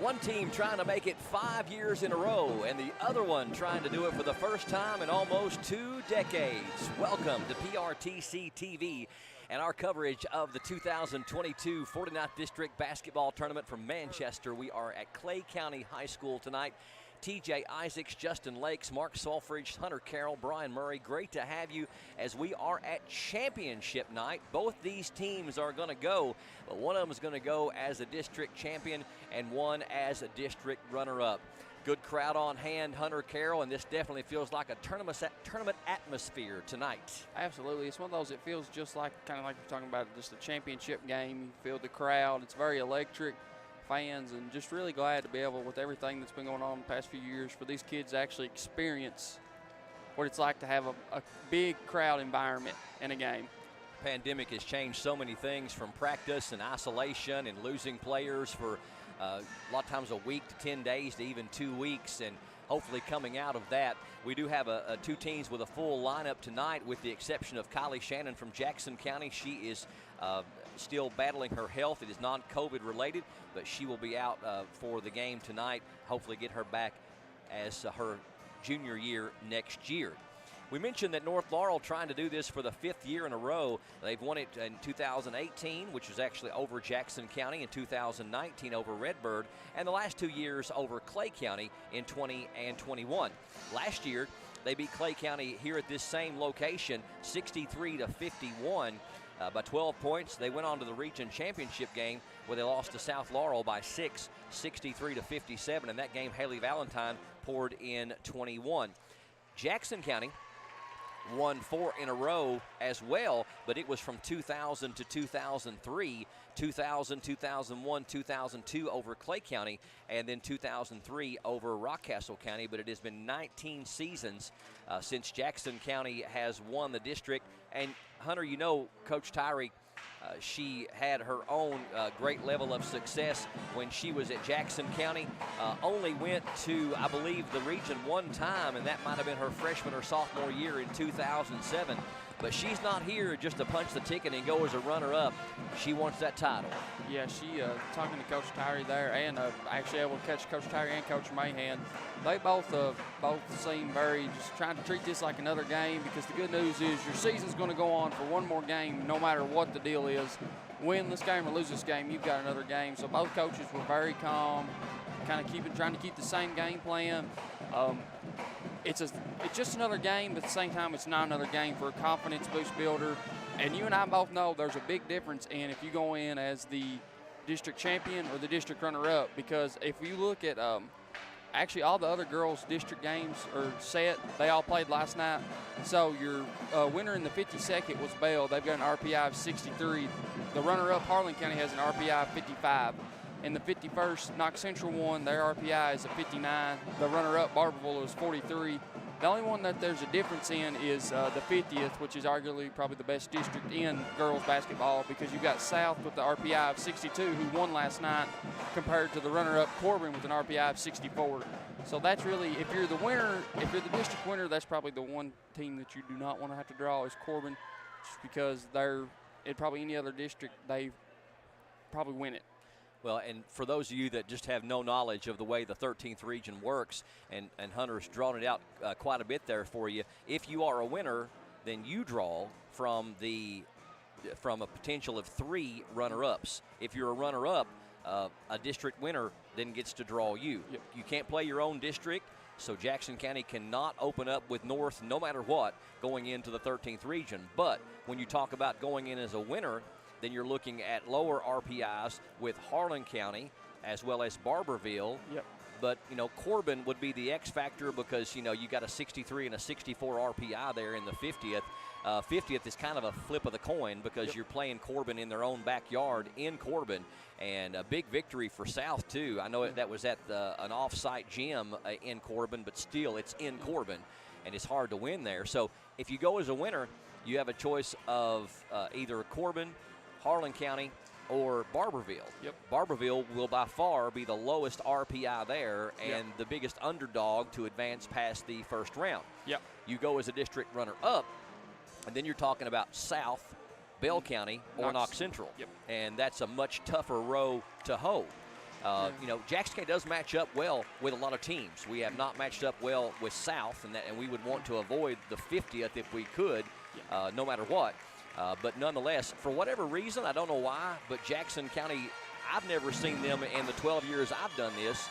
One team trying to make it 5 years in a row, and the other one trying to do it for the first time in almost 2 decades. Welcome to PRTC TV and our coverage of the 2022 49th District Basketball Tournament from Manchester. We are at Clay County High School tonight. TJ Isaacs, Justin Lakes, Mark Solfridge, Hunter Carroll, Brian Murray, great to have you as we are at championship night. Both these teams are going to go, but one of them is going to go as a district champion and one as a district runner-up. Good crowd on hand, Hunter Carroll, and this definitely feels like a tournament atmosphere tonight. Absolutely. It's one of those, it feels just like, kind of like you're talking about, just a championship game. You feel the crowd. It's very electric. Fans, and just really glad to be able, with everything that's been going on in the past few years, for these kids to actually experience what it's like to have a big crowd environment in a game. Pandemic has changed so many things, from practice and isolation and losing players for a lot of times a week to 10 days to even 2 weeks, and hopefully coming out of that, we do have two teams with a full lineup tonight, with the exception of Kylie Shannon from Jackson County. She is still battling her health. It is non-COVID related, but she will be out for the game tonight. Hopefully get her back as her junior year next year. We mentioned that North Laurel trying to do this for the 5th year in a row. They've won it in 2018, which was actually over Jackson County, in 2019 over Redbird, and the last 2 years over Clay County in 20 and 21. Last year, they beat Clay County here at this same location 63-51 by 12 points. They went on to the region championship game where they lost to South Laurel by 6, 63-57. In that game, Haley Valentine poured in 21. Jackson County won 4 in a row as well, but it was from 2000 to 2003, 2000, 2001, 2002 over Clay County, and then 2003 over Rockcastle County. But it has been 19 seasons since Jackson County has won the district. And Hunter, you know Coach Tyree, she had her own great level of success when she was at Jackson County. Only went to, I believe, the region one time, and that might have been her freshman or sophomore year in 2007. But she's not here just to punch the ticket and go as a runner-up. She wants that title. Yeah, she talking to Coach Tyree there, and actually able to catch Coach Tyree and Coach Mahan. They both seem very just trying to treat this like another game, because the good news is your season's going to go on for one more game no matter what the deal is. Win this game or lose this game, you've got another game. So both coaches were very calm, kind of trying to keep the same game plan. It's just another game, but at the same time, it's not another game for a confidence boost builder. And you and I both know there's a big difference in if you go in as the district champion or the district runner-up, because if you look at actually all the other girls' district games are set. They all played last night. So your winner in the 52nd was Bell. They've got an RPI of 63. The runner-up, Harlan County, has an RPI of 55. In the 51st, Knox Central won. Their RPI is a 59. The runner-up, Barberville, is 43. The only one that there's a difference in is the 50th, which is arguably probably the best district in girls basketball, because you've got South with the RPI of 62, who won last night, compared to the runner-up Corbin with an RPI of 64. So that's really, if you're the winner, if you're the district winner, that's probably the one team that you do not want to have to draw is Corbin, just because they're, in probably any other district, they probably win it. Well, and for those of you that just have no knowledge of the way the 13th region works, and Hunter's drawn it out quite a bit there for you, if you are a winner, then you draw from a potential of 3 runner-ups. If you're a runner-up, a district winner then gets to draw you. Yep. You can't play your own district, so Jackson County cannot open up with North no matter what going into the 13th region. But when you talk about going in as a winner, then you're looking at lower RPIs with Harlan County as well as Barberville. Yep. But, you know, Corbin would be the X factor, because, you know, you got a 63 and a 64 RPI there in the 50th. 50th is kind of a flip of the coin, because you're playing Corbin in their own backyard in Corbin, and a big victory for South, too. I know that was at an off-site gym in Corbin, but still it's in Corbin, and it's hard to win there. So if you go as a winner, you have a choice of either Corbin, Harlan County, or Barberville. Yep. Barberville will by far be the lowest RPI there and the biggest underdog to advance past the first round. Yep. You go as a district runner-up, and then you're talking about South, Bell County, or Knox Central. Yep. And that's a much tougher row to hold. You know, Jackson County does match up well with a lot of teams. We have not matched up well with South, and we would want to avoid the 50th if we could, no matter what. But nonetheless, for whatever reason, I don't know why, but Jackson County, I've never seen them in the 12 years I've done this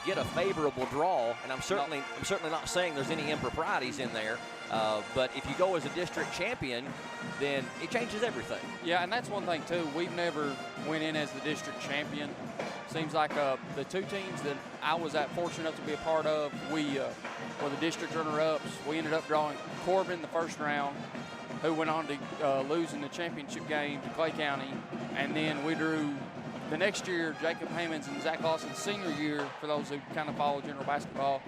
get a favorable draw, and I'm certainly not saying there's any improprieties in there. But if you go as a district champion, then it changes everything. Yeah, and that's one thing too. We've never went in as the district champion. Seems like the two teams that I was fortunate enough to be a part of, we were the district runner-ups. We ended up drawing Corbin the first round, who went on to lose in the championship game to Clay County, and then we drew the next year Jacob Hammonds and Zach Lawson's senior year. For those who kind of follow general basketball,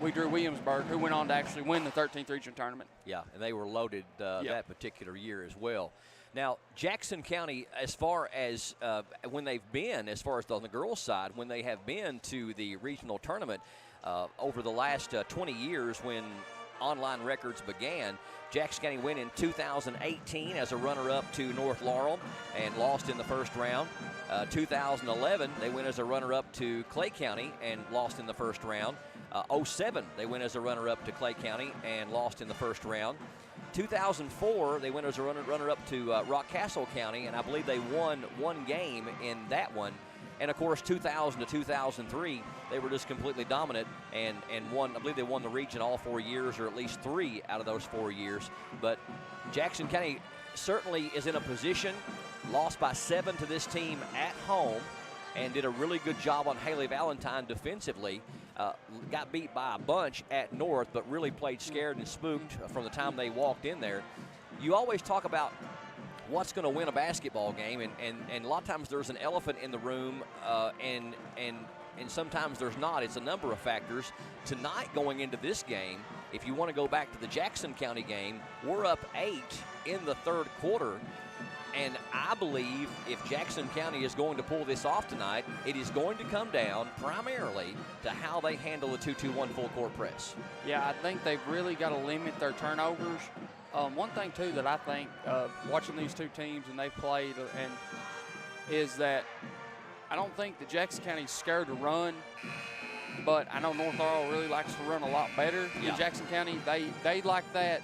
we drew Williamsburg, who went on to actually win the 13th region tournament. Yeah, and they were loaded that particular year as well. Now, Jackson County, as far as when they've been, as far as on the girls' side, when they have been to the regional tournament over the last 20 years when online records began, Jackson County went in 2018 as a runner-up to North Laurel and lost in the first round. 2011, they went as a runner-up to Clay County and lost in the first round. 07, they went as a runner-up to Clay County and lost in the first round. 2004, they went as a runner-up to Rockcastle County, and I believe they won one game in that one. And, of course, 2000 to 2003, they were just completely dominant and won. I believe they won the region all 4 years, or at least 3 out of those 4 years. But Jackson County certainly is in a position, lost by 7 to this team at home, and did a really good job on Haley Valentine defensively. Got beat by a bunch at North, but really played scared and spooked from the time they walked in there. You always talk about what's going to win a basketball game, and a lot of times there's an elephant in the room, and sometimes there's not. It's a number of factors. Tonight, going into this game, if you want to go back to the Jackson County game, we're up 8 in the third quarter, and I believe if Jackson County is going to pull this off tonight, it is going to come down primarily to how they handle the 2-2-1 full court press. Yeah, I think they've really got to limit their turnovers. One thing, too, that I think watching these two teams and they've played is that I don't think that Jackson County's scared to run, but I know North Laurel really likes to run a lot better than Jackson County. They like that.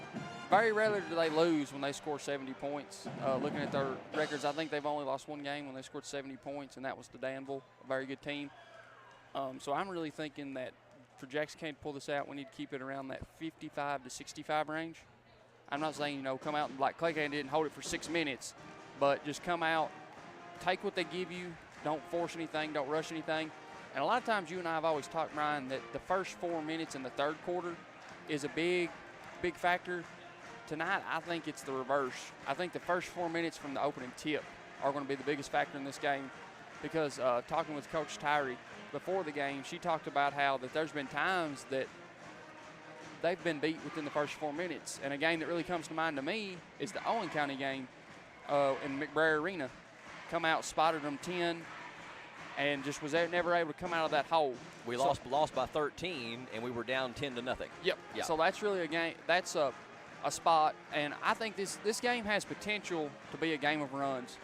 Very rarely do they lose when they score 70 points. Looking at their records, I think they've only lost one game when they scored 70 points, and that was to Danville, a very good team. So I'm really thinking that for Jackson County to pull this out, we need to keep it around that 55 to 65 range. I'm not saying, come out and like Clay County didn't hold it for 6 minutes, but just come out, take what they give you, don't force anything, don't rush anything. And a lot of times you and I have always talked, Ryan, that the first 4 minutes in the third quarter is a big, big factor. Tonight, I think it's the reverse. I think the first 4 minutes from the opening tip are going to be the biggest factor in this game because talking with Coach Tyree before the game, she talked about how that there's been times that they've been beat within the first 4 minutes. And a game that really comes to mind to me is the Owen County game in McBrayer Arena. Come out, spotted them 10, and just was never able to come out of that hole. We lost by 13, and we were down 10-0. Yep. Yeah. So that's really a game. That's a spot, and I think this game has potential to be a game of runs.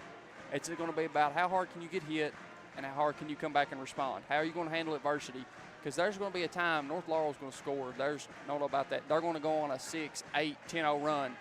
It's going to be about how hard can you get hit and how hard can you come back and respond. How are you going to handle adversity? Because there's going to be a time North Laurel's going to score. There's no doubt about that. They're going to go on a 6, 8, 10-0 run.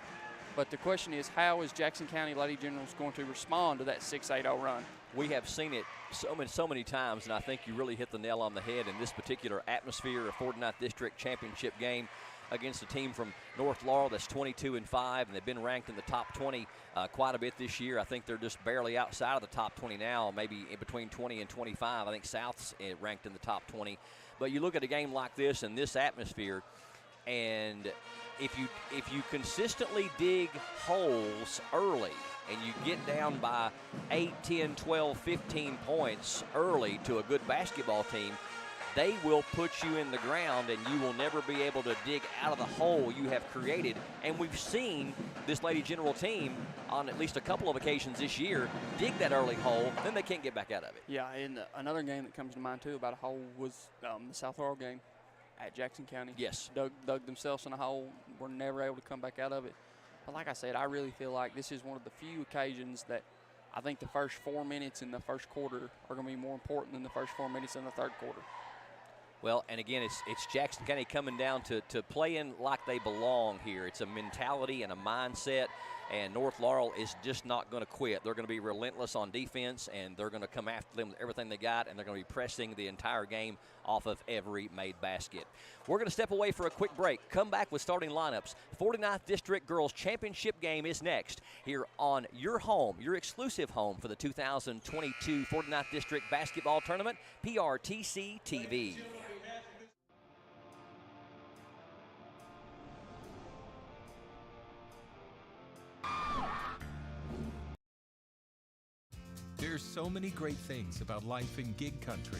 But the question is, how is Jackson County Lady Generals going to respond to that 6-8-0 run? We have seen it so many times, and I think you really hit the nail on the head in this particular atmosphere, a 49th District Championship game against a team from North Laurel that's 22-5, and they've been ranked in the top 20 quite a bit this year. I think they're just barely outside of the top 20 now, maybe in between 20 and 25. I think South's ranked in the top 20. But you look at a game like this in this atmosphere, and if you consistently dig holes early and you get down by 8, 10, 12, 15 points early to a good basketball team, they will put you in the ground and you will never be able to dig out of the hole you have created. And we've seen this Lady General team on at least a couple of occasions this year dig that early hole, then they can't get back out of it. Yeah, and another game that comes to mind too about a hole was the South Laurel game at Jackson County. Yes. Dug themselves in a hole, were never able to come back out of it. But like I said, I really feel like this is one of the few occasions that I think the first 4 minutes in the first quarter are going to be more important than the first 4 minutes in the third quarter. Well, and again, it's Jackson County coming down to playing like they belong here. It's a mentality and a mindset, and North Laurel is just not going to quit. They're going to be relentless on defense, and they're going to come after them with everything they got, and they're going to be pressing the entire game off of every made basket. We're going to step away for a quick break. Come back with starting lineups. 49th District Girls Championship game is next here on your home, your exclusive home for the 2022 49th District Basketball Tournament, PRTC TV. There's so many great things about life in gig country,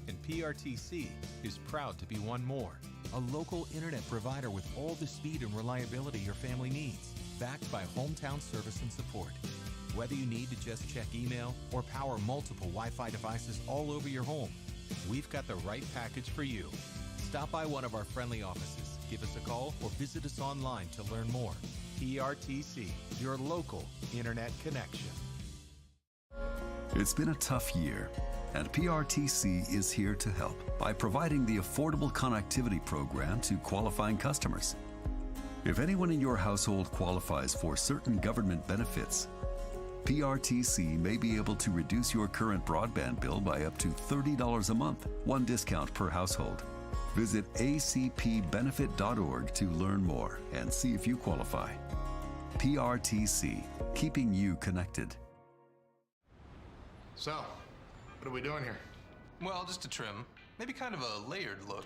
and PRTC is proud to be one more. A local internet provider with all the speed and reliability your family needs, backed by hometown service and support. Whether you need to just check email or power multiple Wi-Fi devices all over your home, we've got the right package for you. Stop by one of our friendly offices, give us a call, or visit us online to learn more. PRTC, your local internet connection. It's been a tough year, and PRTC is here to help by providing the Affordable Connectivity Program to qualifying customers. If anyone in your household qualifies for certain government benefits, PRTC may be able to reduce your current broadband bill by up to $30 a month, one discount per household. Visit acpbenefit.org to learn more and see if you qualify. PRTC, keeping you connected. So, what are we doing here? Well, just a trim. Maybe kind of a layered look.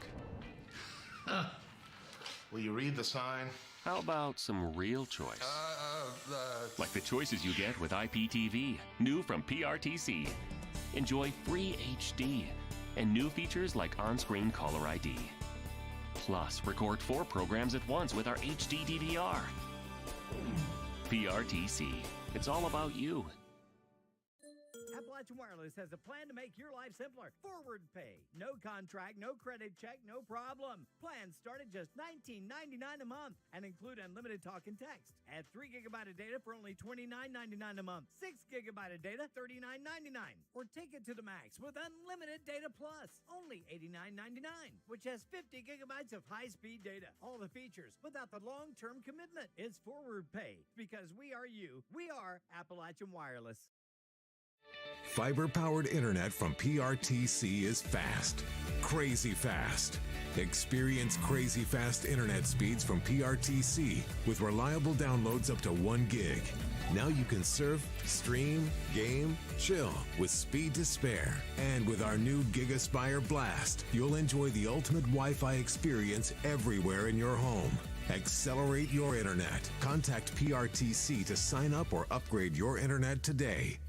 Will you read the sign? How about some real choice? Like the choices you get with IPTV, new from PRTC. Enjoy free HD and new features like on-screen caller ID. Plus, record 4 programs at once with our HD DVR. PRTC, it's all about you. Appalachian Wireless has a plan to make your life simpler. Forward pay. No contract, no credit check, no problem. Plans start at just $19.99 a month and include unlimited talk and text. Add 3 gigabyte of data for only $29.99 a month. 6 gigabyte of data, $39.99. Or take it to the max with unlimited data plus, only $89.99, which has 50 gigabytes of high-speed data. All the features without the long-term commitment. It's forward pay because we are you. We are Appalachian Wireless. Fiber-powered internet from PRTC is fast, crazy fast. Experience crazy fast internet speeds from PRTC with reliable downloads up to 1 gig. Now you can surf, stream, game, chill with speed to spare. And with our new GigaSpire Blast, you'll enjoy the ultimate Wi-Fi experience everywhere in your home. Accelerate your internet. Contact PRTC to sign up or upgrade your internet today.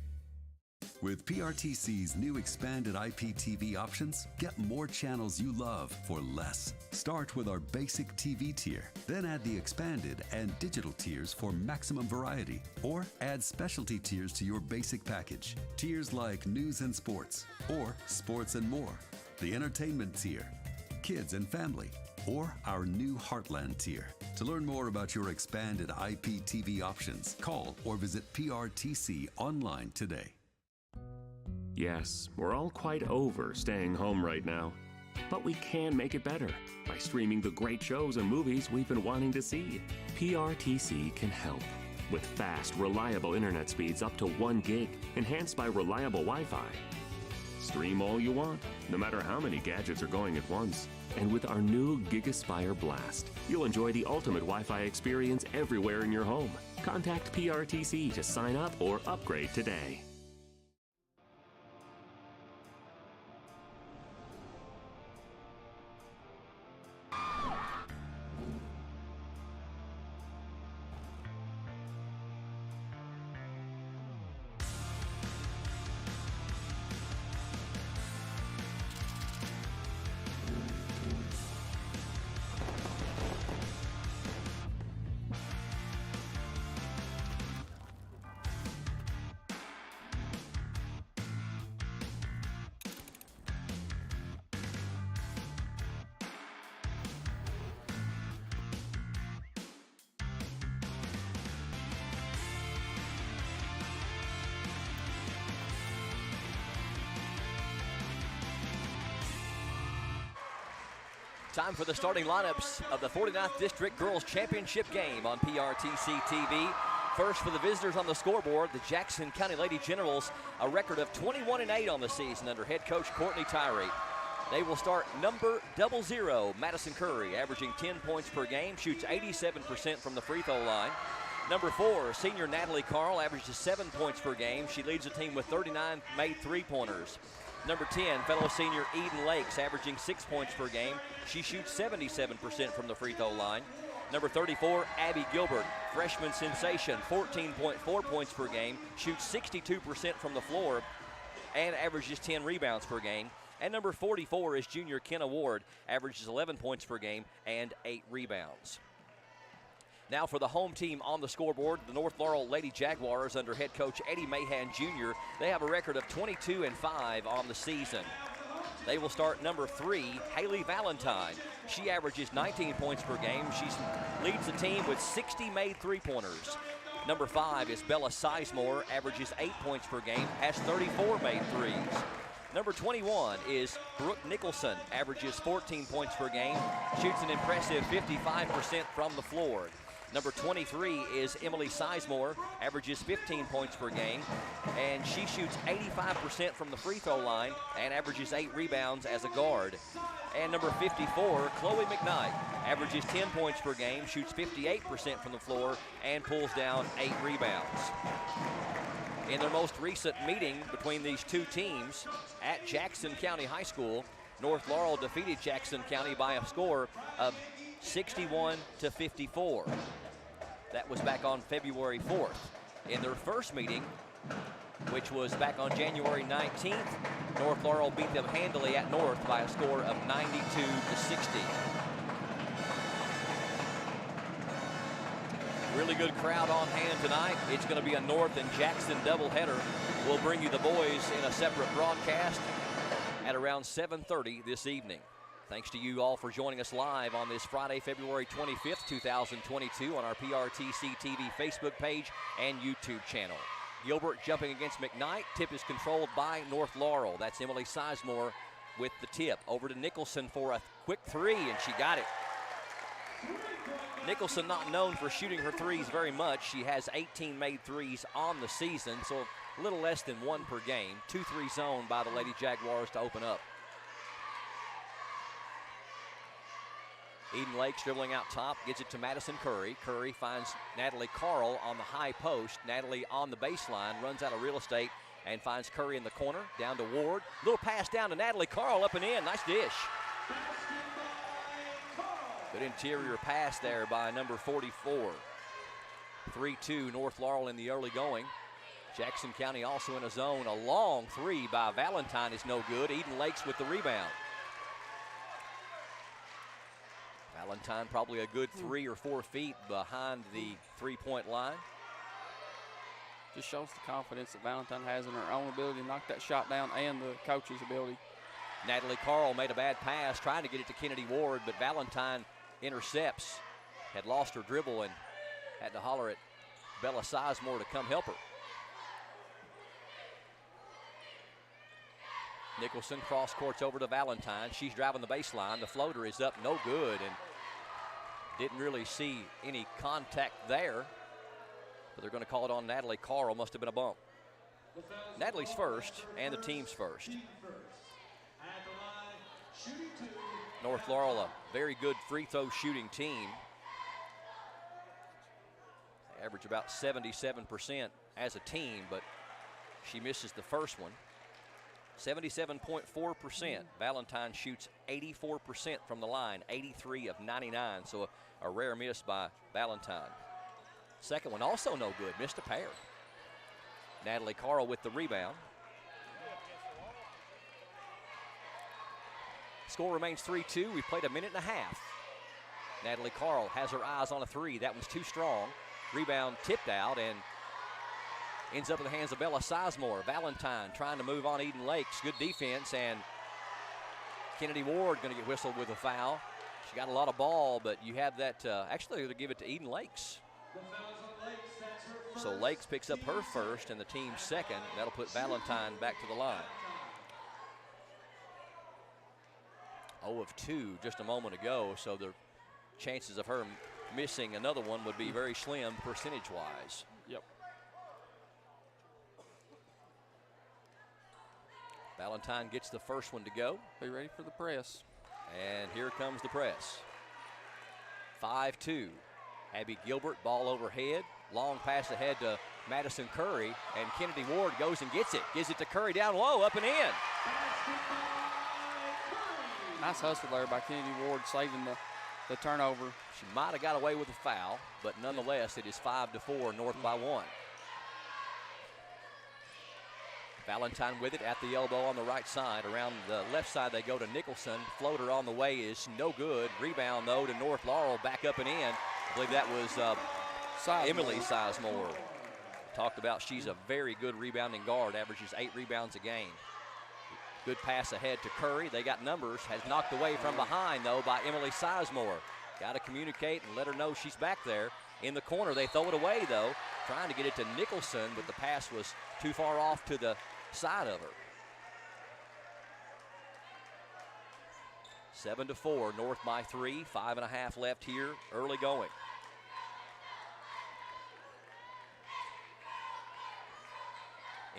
With PRTC's new expanded IPTV options, get more channels you love for less. Start with our basic TV tier, then add the expanded and digital tiers for maximum variety, or add specialty tiers to your basic package. Tiers like news and sports, or sports and more, the entertainment tier, kids and family, or our new Heartland tier. To learn more about your expanded IPTV options, call or visit PRTC online today. Yes, we're all quite over staying home right now. But we can make it better by streaming the great shows and movies we've been wanting to see. PRTC can help with fast, reliable internet speeds up to 1 gig, enhanced by reliable Wi-Fi. Stream all you want, no matter how many gadgets are going at once. And with our new GigaSpire Blast, you'll enjoy the ultimate Wi-Fi experience everywhere in your home. Contact PRTC to sign up or upgrade today. Time for the starting lineups of the 49th District Girls Championship game on PRTC TV. First for the visitors on the scoreboard, the Jackson County Lady Generals, a record of 21-8 on the season under head coach Courtney Tyree. They will start number 00, Madison Curry, averaging 10 points per game, shoots 87% from the free throw line. Number 4, senior Natalie Carl, averages 7 points per game. She leads the team with 39 made three-pointers. Number 10, fellow senior Eden Lakes, averaging 6 points per game. She shoots 77% from the free throw line. Number 34, Abby Gilbert, freshman sensation, 14.4 points per game, shoots 62% from the floor, and averages 10 rebounds per game. And number 44 is junior Kenna Ward, averages 11 points per game and 8 rebounds. Now for the home team on the scoreboard, the North Laurel Lady Jaguars under head coach Eddie Mahan Jr. They have a record of 22-5 on the season. They will start number 3, Haley Valentine. She averages 19 points per game. She leads the team with 60 made three-pointers. Number 5 is Bella Sizemore, averages 8 points per game, has 34 made threes. Number 21 is Brooke Nicholson, averages 14 points per game, shoots an impressive 55% from the floor. Number 23 is Emily Sizemore, averages 15 points per game, and she shoots 85% from the free throw line and averages 8 rebounds as a guard. And number 54, Chloe McKnight, averages 10 points per game, shoots 58% from the floor, and pulls down 8 rebounds. In their most recent meeting between these two teams at Jackson County High School, North Laurel defeated Jackson County by a score of 61-54. That was back on February 4th. In their first meeting, which was back on January 19th, North Laurel beat them handily at North by a score of 92-60. Really good crowd on hand tonight. It's going to be a North and Jackson doubleheader. We'll bring you the boys in a separate broadcast at around 7:30 this evening. Thanks to you all for joining us live on this Friday, February 25th, 2022 on our PRTC TV Facebook page and YouTube channel. Gilbert jumping against McKnight. Tip is controlled by North Laurel. That's Emily Sizemore with the tip. Over to Nicholson for a quick three, and she got it. Nicholson not known for shooting her threes very much. She has 18 made threes on the season, so a little less than 1 per game. 2-3 zone by the Lady Jaguars to open up. Eden Lakes dribbling out top, gets it to Madison Curry. Curry finds Natalie Carl on the high post. Natalie on the baseline, runs out of real estate and finds Curry in the corner. Down to Ward. Little pass down to Natalie Carl, up and in. Nice dish. Good interior pass there by number 44. 3-2 North Laurel in the early going. Jackson County also in a zone. A long three by Valentine is no good. Eden Lakes with the rebound. Valentine probably a good 3 or 4 feet behind the three-point line. Just shows the confidence that Valentine has in her own ability to knock that shot down and the coach's ability. Natalie Carl made a bad pass trying to get it to Kennedy Ward, but Valentine intercepts. Had lost her dribble and had to holler at Bella Sizemore to come help her. Nicholson cross courts over to Valentine. She's driving the baseline. The floater is up, no good, and didn't really see any contact there. But they're going to call it on Natalie Carl. Must have been a bump. Natalie's first and the team's first. North Laurel, a very good free throw shooting team. They average about 77% as a team, but she misses the first one. 77.4%. Valentine shoots 84% from the line, 83 of 99, so a rare miss by Valentine. Second one also no good, missed a pair. Natalie Carl with the rebound. Score remains 3-2. We've played a minute and a half. Natalie Carl has her eyes on a three. That one's too strong. Rebound tipped out and ends up in the hands of Bella Sizemore. Valentine trying to move on Eden Lakes. Good defense, and Kennedy Ward going to get whistled with a foul. She got a lot of ball, but you have that, actually to give it to Eden Lakes. So Lakes picks up her first and the team second. That'll put Valentine back to the line. 0 of 2 just a moment ago, so the chances of her missing another one would be very slim percentage-wise. Yep. Valentine gets the first one to go. Be ready for the press. And here comes the press. 5-2. Abby Gilbert, ball overhead. Long pass ahead to Madison Curry, and Kennedy Ward goes and gets it. Gives it to Curry down low, up and in. Nice hustle there by Kennedy Ward, saving the turnover. She might have got away with a foul, but nonetheless, it is 5-4, North by 1. Valentine with it at the elbow on the right side. Around the left side, they go to Nicholson. Floater on the way is no good. Rebound, though, to North Laurel, back up and in. I believe that was Emily Sizemore. Talked about she's a very good rebounding guard, averages 8 rebounds a game. Good pass ahead to Curry. They got numbers. Has knocked away from behind, though, by Emily Sizemore. Got to communicate and let her know she's back there. In the corner, they throw it away, though. Trying to get it to Nicholson, but the pass was too far off to the side of her. 7-4, North by 3. 5.5 left here, early going.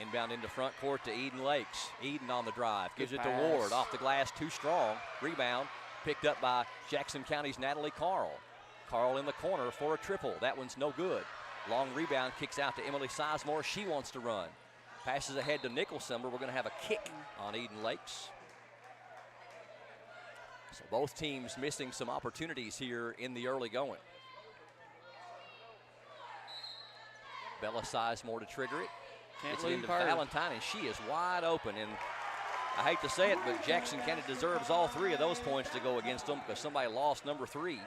Inbound into front court to Eden Lakes. Eden on the drive. Gives it to Ward. Off the glass, too strong. Rebound picked up by Jackson County's Natalie Carl. Carl in the corner for a triple. That one's no good. Long rebound kicks out to Emily Sizemore. She wants to run. Passes ahead to Nicholson, but we're going to have a kick on Eden Lakes. So both teams missing some opportunities here in the early going. Bella Sizemore to trigger it. Gets it into Valentine, and she is wide open. And I hate to say it, but Jackson County deserves all 3 of those points to go against them because somebody lost number 3.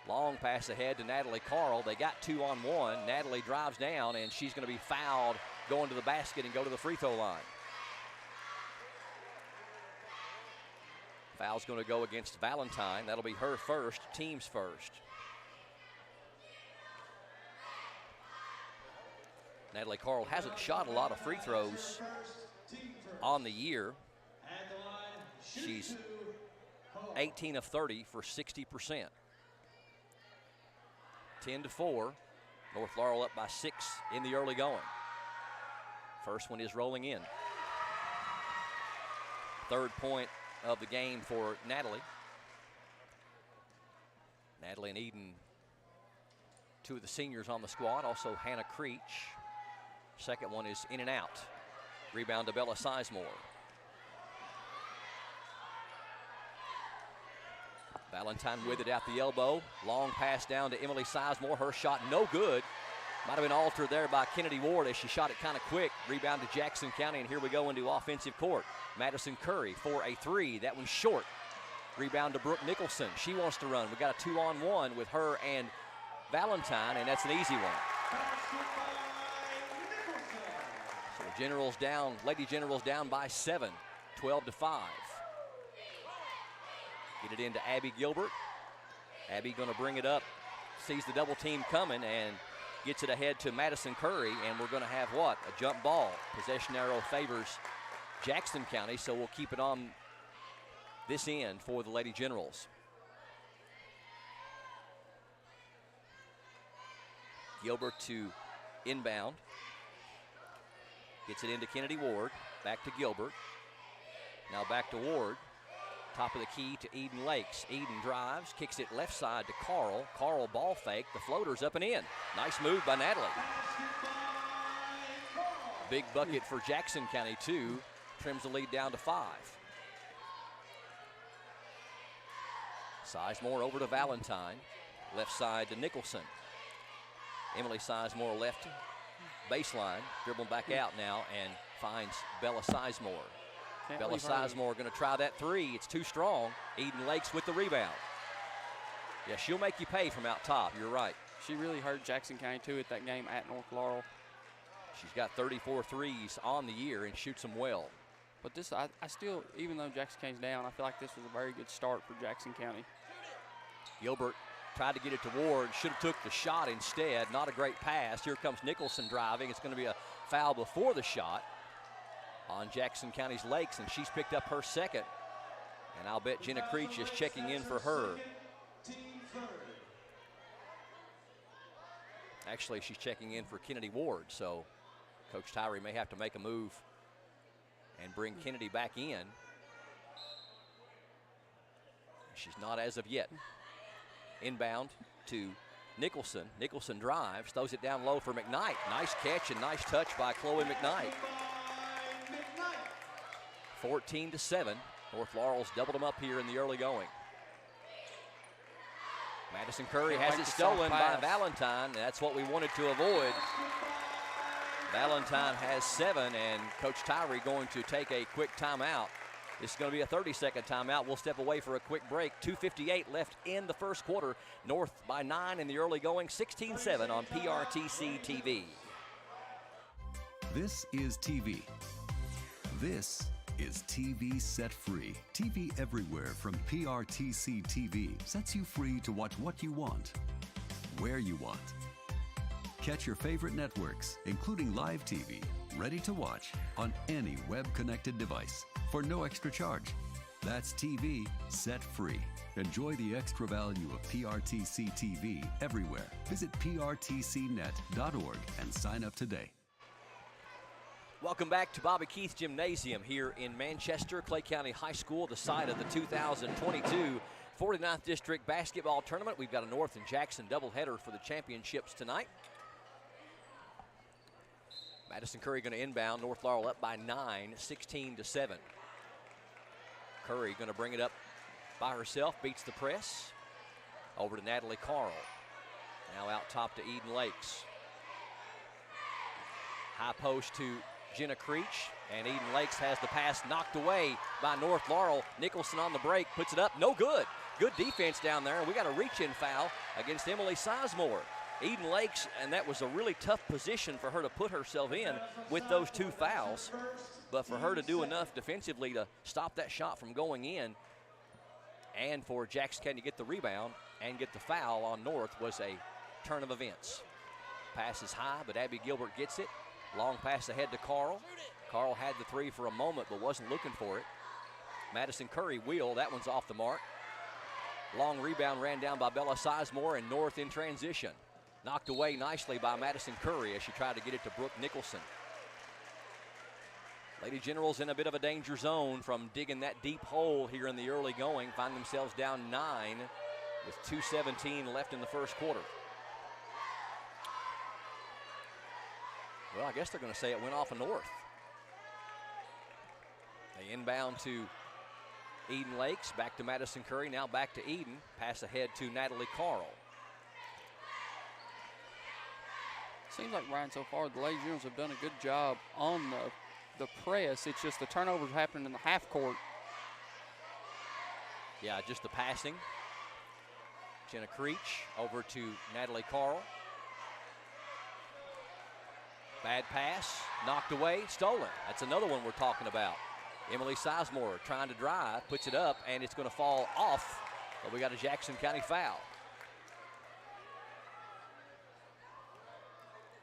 Long pass ahead to Natalie Carl. They got 2-on-1. Natalie drives down, and she's going to be fouled going to the basket and go to the free throw line. Foul's going to go against Valentine. That'll be her first, team's first. Natalie Carl hasn't shot a lot of free throws on the year. She's 18 of 30 for 60%. 10-4, North Laurel up by 6 in the early going. First one is rolling in. Third point of the game for Natalie. Natalie and Eden, 2 of the seniors on the squad. Also Hannah Creech. Second one is in and out. Rebound to Bella Sizemore. Valentine with it at the elbow. Long pass down to Emily Sizemore. Her shot no good. Might have been altered there by Kennedy Ward as she shot it kind of quick. Rebound to Jackson County, and here we go into offensive court. Madison Curry for a 3. That one's short. Rebound to Brooke Nicholson. She wants to run. We got a 2-on-1 with her and Valentine, and that's an easy one. So Generals down, Lady Generals down by 7, 12-5. Get it into Abby Gilbert. Abby going to bring it up, sees the double team coming, and gets it ahead to Madison Curry, and we're going to have what? A jump ball. Possession arrow favors Jackson County, so we'll keep it on this end for the Lady Generals. Gilbert to inbound. Gets it into Kennedy Ward. Back to Gilbert. Now back to Ward. Top of the key to Eden Lakes. Eden drives, kicks it left side to Carl. Carl ball fake. The floater's up and in. Nice move by Natalie. Big bucket for Jackson County, too. Trims the lead down to 5. Sizemore over to Valentine. Left side to Nicholson. Emily Sizemore left baseline. Dribbling back out now and finds Bella Sizemore. Bella Sizemore going to try that 3. It's too strong. Eden Lakes with the rebound. Yeah, she'll make you pay from out top. You're right. She really hurt Jackson County, too, at that game at North Laurel. She's got 34 threes on the year and shoots them well. But this, I still, even though Jackson County's down, I feel like this was a very good start for Jackson County. Gilbert tried to get it to Ward. Should have took the shot instead. Not a great pass. Here comes Nicholson driving. It's going to be a foul before the shot on Jackson County's Lakes, and she's picked up her second. And I'll bet Jenna Creech is checking in for her. Actually, she's checking in for Kennedy Ward, so Coach Tyree may have to make a move and bring Kennedy back in. She's not as of yet. Inbound to Nicholson. Nicholson drives, throws it down low for McKnight. Nice catch and nice touch by Chloe McKnight. 14-7. North Laurel's doubled them up here in the early going. Madison Curry has it stolen by Valentine. That's what we wanted to avoid. Valentine has 7, and Coach Tyree going to take a quick timeout. This is going to be a 30-second timeout. We'll step away for a quick break. 2:58 left in the first quarter. North by 9 in the early going. 16-7 on PRTC TV. This is TV. This is TV Set Free. TV everywhere from PRTC TV sets you free to watch what you want, where you want. Catch your favorite networks, including live TV, ready to watch on any web-connected device for no extra charge. That's TV Set Free. Enjoy the extra value of PRTC TV everywhere. Visit prtcnet.org and sign up today. Welcome back to Bobby Keith Gymnasium here in Manchester, Clay County High School, the site of the 2022 49th District Basketball Tournament. We've got a North and Jackson doubleheader for the championships tonight. Madison Curry going to inbound. North Laurel up by 9, 16-7. Curry going to bring it up by herself, beats the press. Over to Natalie Carl. Now out top to Eden Lakes. High post to Jenna Creech, and Eden Lakes has the pass knocked away by North Laurel. Nicholson on the break, puts it up, no good. Good defense down there, and we got a reach-in foul against Emily Sizemore. Eden Lakes, and that was a really tough position for her to put herself in with those 2 fouls, but for her to do enough defensively to stop that shot from going in, and for Jackson County to get the rebound and get the foul on North was a turn of events. Pass is high, but Abby Gilbert gets it. Long pass ahead to Carl. Carl had the 3 for a moment, but wasn't looking for it. Madison Curry wheel, that one's off the mark. Long rebound ran down by Bella Sizemore, and North in transition. Knocked away nicely by Madison Curry as she tried to get it to Brooke Nicholson. Lady Generals in a bit of a danger zone from digging that deep hole here in the early going. Find themselves down 9 with 2:17 left in the first quarter. Well, I guess they're going to say it went off of North. They inbound to Eden Lakes, back to Madison Curry, now back to Eden. Pass ahead to Natalie Carl. Seems like, Ryan, so far the Lady Generals have done a good job on the press. It's just the turnovers happening in the half court. Yeah, just the passing. Jenna Creech over to Natalie Carl. Bad pass, knocked away, stolen. That's another one we're talking about. Emily Sizemore trying to drive, puts it up, and it's going to fall off, but we got a Jackson County foul.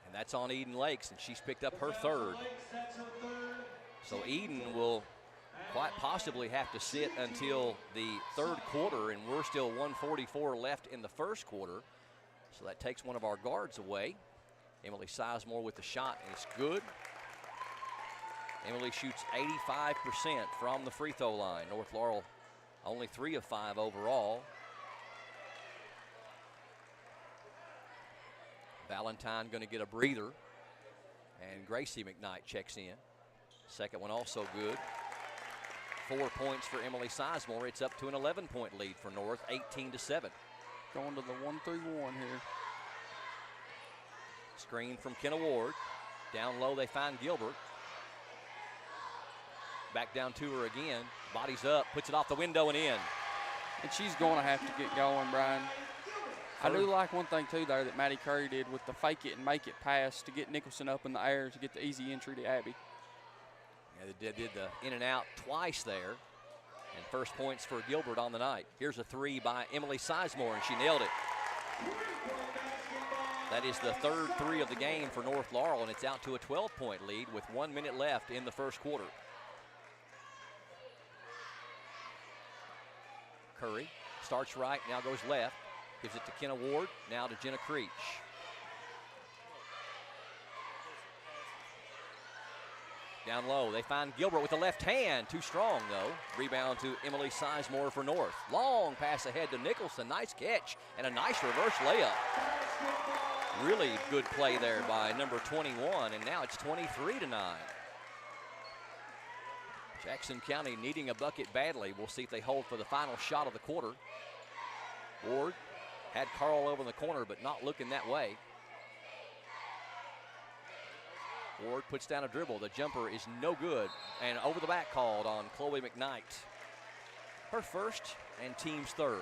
And that's on Eden Lakes, and she's picked up her 3rd. So Eden will quite possibly have to sit until the 3rd quarter, and we're still 1:44 left in the first quarter. So that takes one of our guards away. Emily Sizemore with the shot, and it's good. Emily shoots 85% from the free throw line. North Laurel only 3 of 5 overall. Valentine going to get a breather, and Gracie McKnight checks in. Second one also good. 4 points for Emily Sizemore. It's up to an 11-point lead for North, 18-7. Going to the 1-3-1 here. Screen from Kenna Ward. Down low, they find Gilbert. Back down to her again. Bodies up, puts it off the window and in. And she's going to have to get going, Brian. I do like one thing, too, there that Maddie Curry did with the fake it and make it pass to get Nicholson up in the air to get the easy entry to Abby. Yeah, they did the in and out twice there. And first points for Gilbert on the night. Here's a 3 by Emily Sizemore, and she nailed it. That is the 3rd 3 of the game for North Laurel, and it's out to a 12-point lead with 1 minute left in the first quarter. Curry starts right, now goes left. Gives it to Kenna Ward, now to Jenna Creech. Down low, they find Gilbert with the left hand. Too strong, though. Rebound to Emily Sizemore for North. Long pass ahead to Nicholson. Nice catch and a nice reverse layup. Really good play there by number 21, and now it's 23-9. Jackson County needing a bucket badly. We'll see if they hold for the final shot of the quarter. Ward had Carl over in the corner, but not looking that way. Ward puts down a dribble. The jumper is no good. And over the back called on Chloe McKnight. Her first and team's third.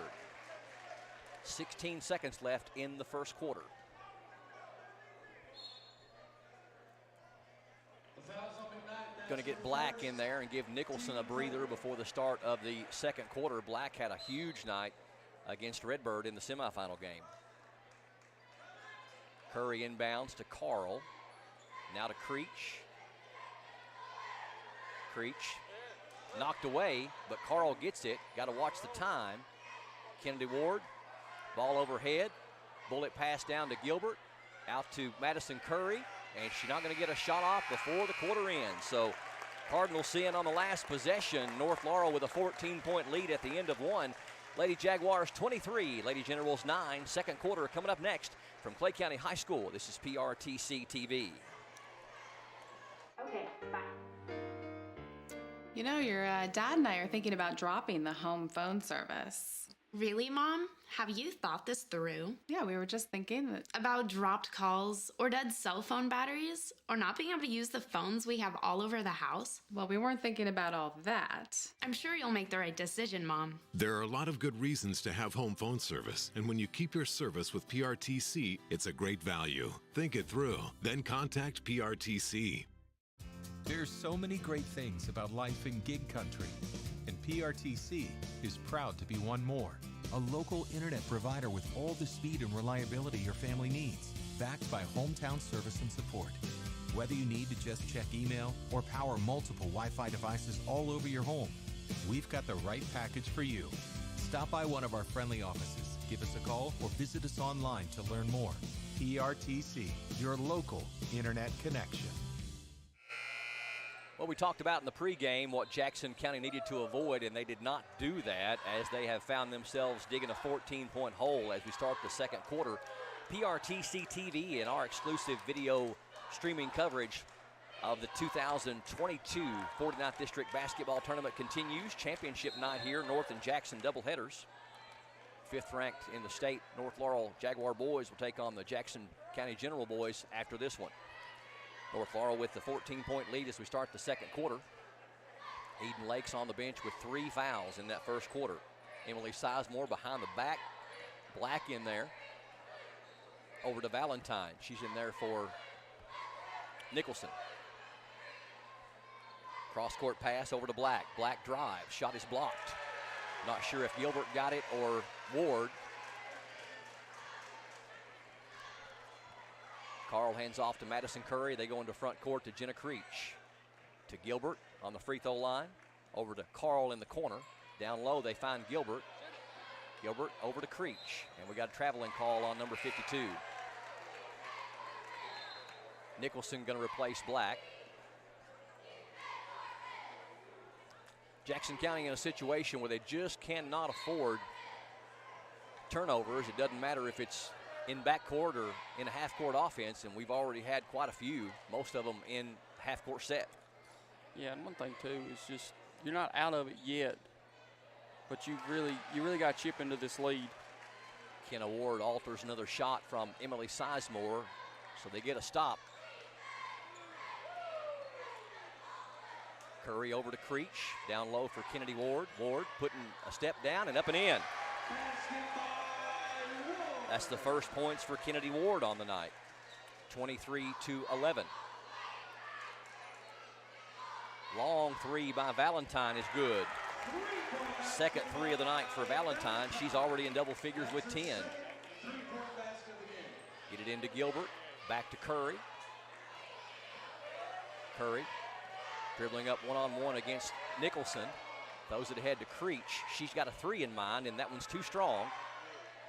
16 seconds left in the first quarter. Going to get Black in there and give Nicholson a breather before the start of the second quarter. Black had a huge night against Redbird in the semifinal game. Curry inbounds to Carl. Now to Creech. Creech knocked away, but Carl gets it. Got to watch the time. Kennedy Ward, ball overhead. Bullet pass down to Gilbert. Out to Madison Curry, and she's not going to get a shot off before the quarter ends. So Cardinals seeing on the last possession, North Laurel with a 14-point lead at the end of one. Lady Jaguars 23, Lady Generals 9. Second quarter coming up next from Clay County High School. This is PRTC TV. Okay, bye. You know, your dad and I are thinking about dropping the home phone service. Really, Mom? Have you thought this through? Yeah, we were just thinking that. About dropped calls, or dead cell phone batteries, or not being able to use the phones we have all over the house? Well, we weren't thinking about all that. I'm sure you'll make the right decision, Mom. There are a lot of good reasons to have home phone service, and when you keep your service with PRTC, it's a great value. Think it through, then contact PRTC. There's so many great things about life in gig country, and PRTC is proud to be one more. A local internet provider with all the speed and reliability your family needs, backed by hometown service and support. Whether you need to just check email or power multiple Wi-Fi devices all over your home, we've got the right package for you. Stop by one of our friendly offices, give us a call, or visit us online to learn more. PRTC, your local internet connection. Well, we talked about in the pregame what Jackson County needed to avoid, and they did not do that as they have found themselves digging a 14-point hole as we start the second quarter. PRTC TV and our exclusive video streaming coverage of the 2022 49th District Basketball Tournament continues. Championship night here, North and Jackson doubleheaders. Fifth ranked in the state, North Laurel Jaguar boys will take on the Jackson County General boys after this one. North Laurel with the 14-point lead as we start the second quarter. Eden Lakes on the bench with 3 fouls in that first quarter. Emily Sizemore behind the back. Black in there. Over to Valentine. She's in there for Nicholson. Cross-court pass over to Black. Black drive. Shot is blocked. Not sure if Gilbert got it or Ward. Carl hands off to Madison Curry. They go into front court to Jenna Creech. To Gilbert on the free throw line. Over to Carl in the corner. Down low, they find Gilbert. Gilbert over to Creech. And we got a traveling call on number 52. Nicholson going to replace Black. Jackson County in a situation where they just cannot afford turnovers. It doesn't matter if it's in backcourt or in a half-court offense, and we've already had quite a few, most of them in half-court set. Yeah, and one thing, too, is just you're not out of it yet, but you really got to chip into this lead. Kenna Ward alters another shot from Emily Sizemore, so they get a stop. Curry over to Creech, down low for Kennedy Ward. Ward putting a step down and up and in. That's the first points for Kennedy Ward on the night. 23-11. Long three by Valentine is good. Second three of the night for Valentine. She's already in double figures with 10. Get it into Gilbert. Back to Curry. Curry dribbling up one-on-one against Nicholson. Throws it ahead to Creech. She's got a 3 in mind, and that one's too strong.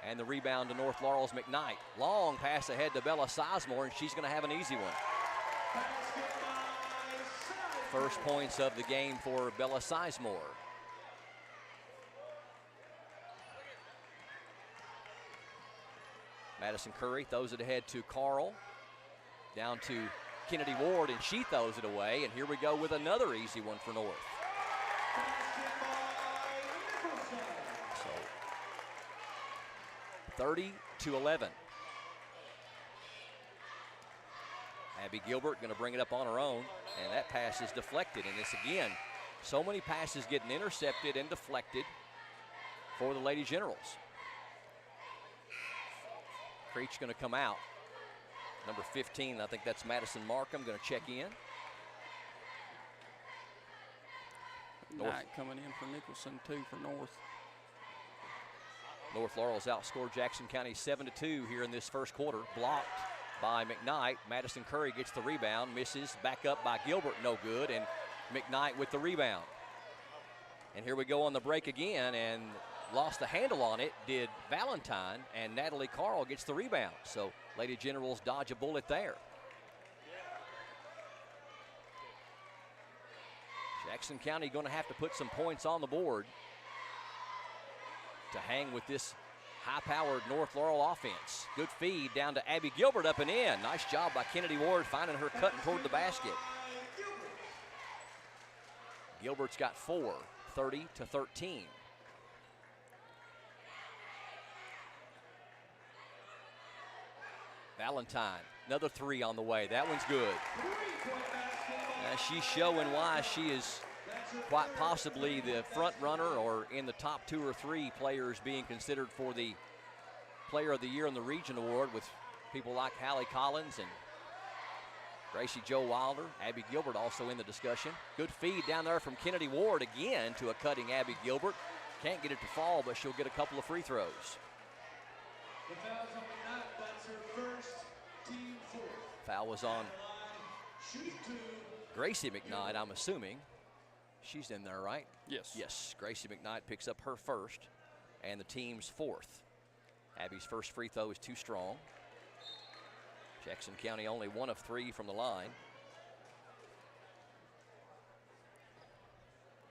And the rebound to North Laurel's McKnight. Long pass ahead to Bella Sizemore, and she's going to have an easy one. First points of the game for Bella Sizemore. Madison Curry throws it ahead to Carl. Down to Kennedy Ward, and she throws it away. And here we go with another easy one for North. So 30-11. Abby Gilbert going to bring it up on her own, and that pass is deflected. And this again, so many passes getting intercepted and deflected for the Lady Generals. Creech going to come out. Number 15, I think that's Madison Markham, going to check in. Knight coming in for Nicholson, 2 for North. North Laurel's outscored Jackson County 7-2 here in this first quarter. Blocked by McKnight. Madison Curry gets the rebound, misses, back up by Gilbert, no good, and McKnight with the rebound. And here we go on the break again, and lost the handle on it, did Valentine, and Natalie Carl gets the rebound. So Lady Generals dodge a bullet there. Jackson County going to have to put some points on the board to hang with this high-powered North Laurel offense. Good feed down to Abby Gilbert, up and in. Nice job by Kennedy Ward finding her cutting toward the basket. Gilbert's got 4, 30-13. Valentine, another 3 on the way. That one's good. She's showing why she is quite possibly the front runner or in the top 2 or 3 players being considered for the Player of the Year in the Region Award, with people like Hallie Collins and Gracie Joe Wilder. Abby Gilbert also in the discussion. Good feed down there from Kennedy Ward again to a cutting Abby Gilbert. Can't get it to fall, but she'll get a couple of free throws. Foul was on Gracie McKnight, I'm assuming. She's in there, right? Yes. Yes, Gracie McKnight picks up her first and the team's 4th. Abby's first free throw is too strong. Jackson County only 1 of 3 from the line.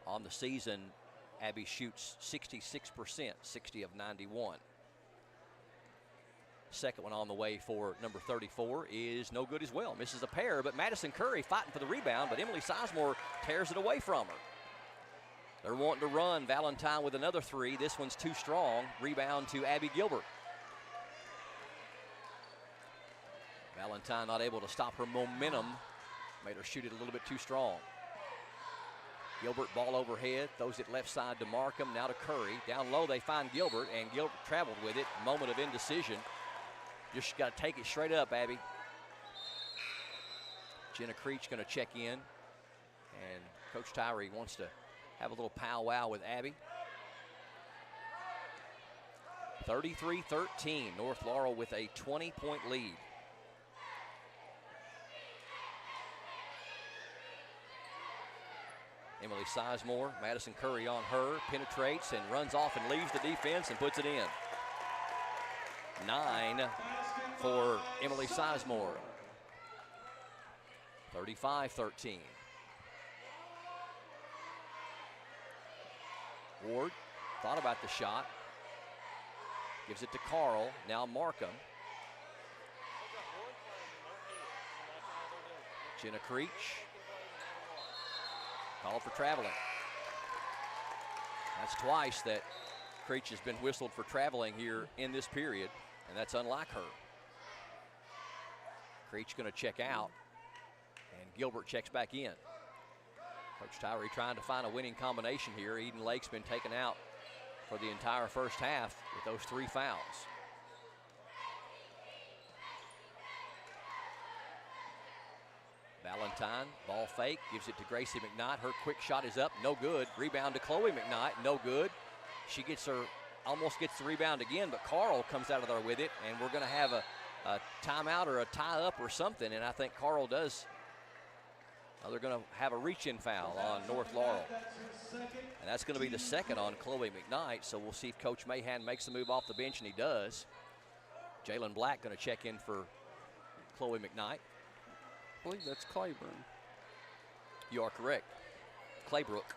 On the season, Abby shoots 66%, 60 of 91. Second one on the way for number 34 is no good as well. Misses a pair, but Madison Curry fighting for the rebound, but Emily Sizemore tears it away from her. They're wanting to run. Valentine with another 3. This one's too strong. Rebound to Abby Gilbert. Valentine not able to stop her momentum. Made her shoot it a little bit too strong. Gilbert ball overhead, throws it left side to Markham, now to Curry. Down low they find Gilbert, and Gilbert traveled with it. Moment of indecision. Just got to take it straight up, Abby. Jenna Creech going to check in. And Coach Tyree wants to have a little powwow with Abby. 33-13, North Laurel with a 20-point lead. Emily Sizemore, Madison Curry on her, penetrates and runs off and leaves the defense and puts it in. 9 for Emily Sizemore. 35-13. Ward thought about the shot. Gives it to Carl, now Markham. Jenna Creech. Called for traveling. That's twice that Creech has been whistled for traveling here in this period, and that's unlike her. Creech going to check out, and Gilbert checks back in. Coach Tyree trying to find a winning combination here. Eden Lake's been taken out for the entire first half with those 3 fouls. Valentine, ball fake, gives it to Gracie McKnight. Her quick shot is up, no good. Rebound to Chloe McKnight, no good. She gets her, almost gets the rebound again, but Carl comes out of there with it, and we're going to have a timeout or a tie-up or something, and I think Carl does Now they're going to have a reach-in foul on North Laurel. And that's going to be the second on Chloe McKnight, so we'll see if Coach Mahan makes a move off the bench, and he does. Jalen Black going to check in for Chloe McKnight. I believe that's Claiborne. You are correct. Claybrook.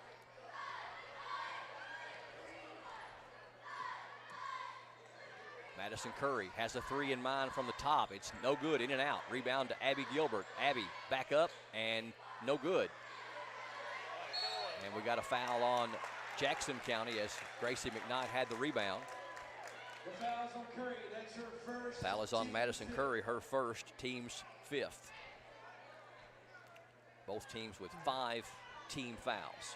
Madison Curry has a three in mind from the top. It's no good, in and out. Rebound to Abby Gilbert. Abby back up and no good. And we got a foul on Jackson County as Gracie McKnight had the rebound. Foul is on Madison Curry, her first, team's fifth. Both teams with 5 team fouls.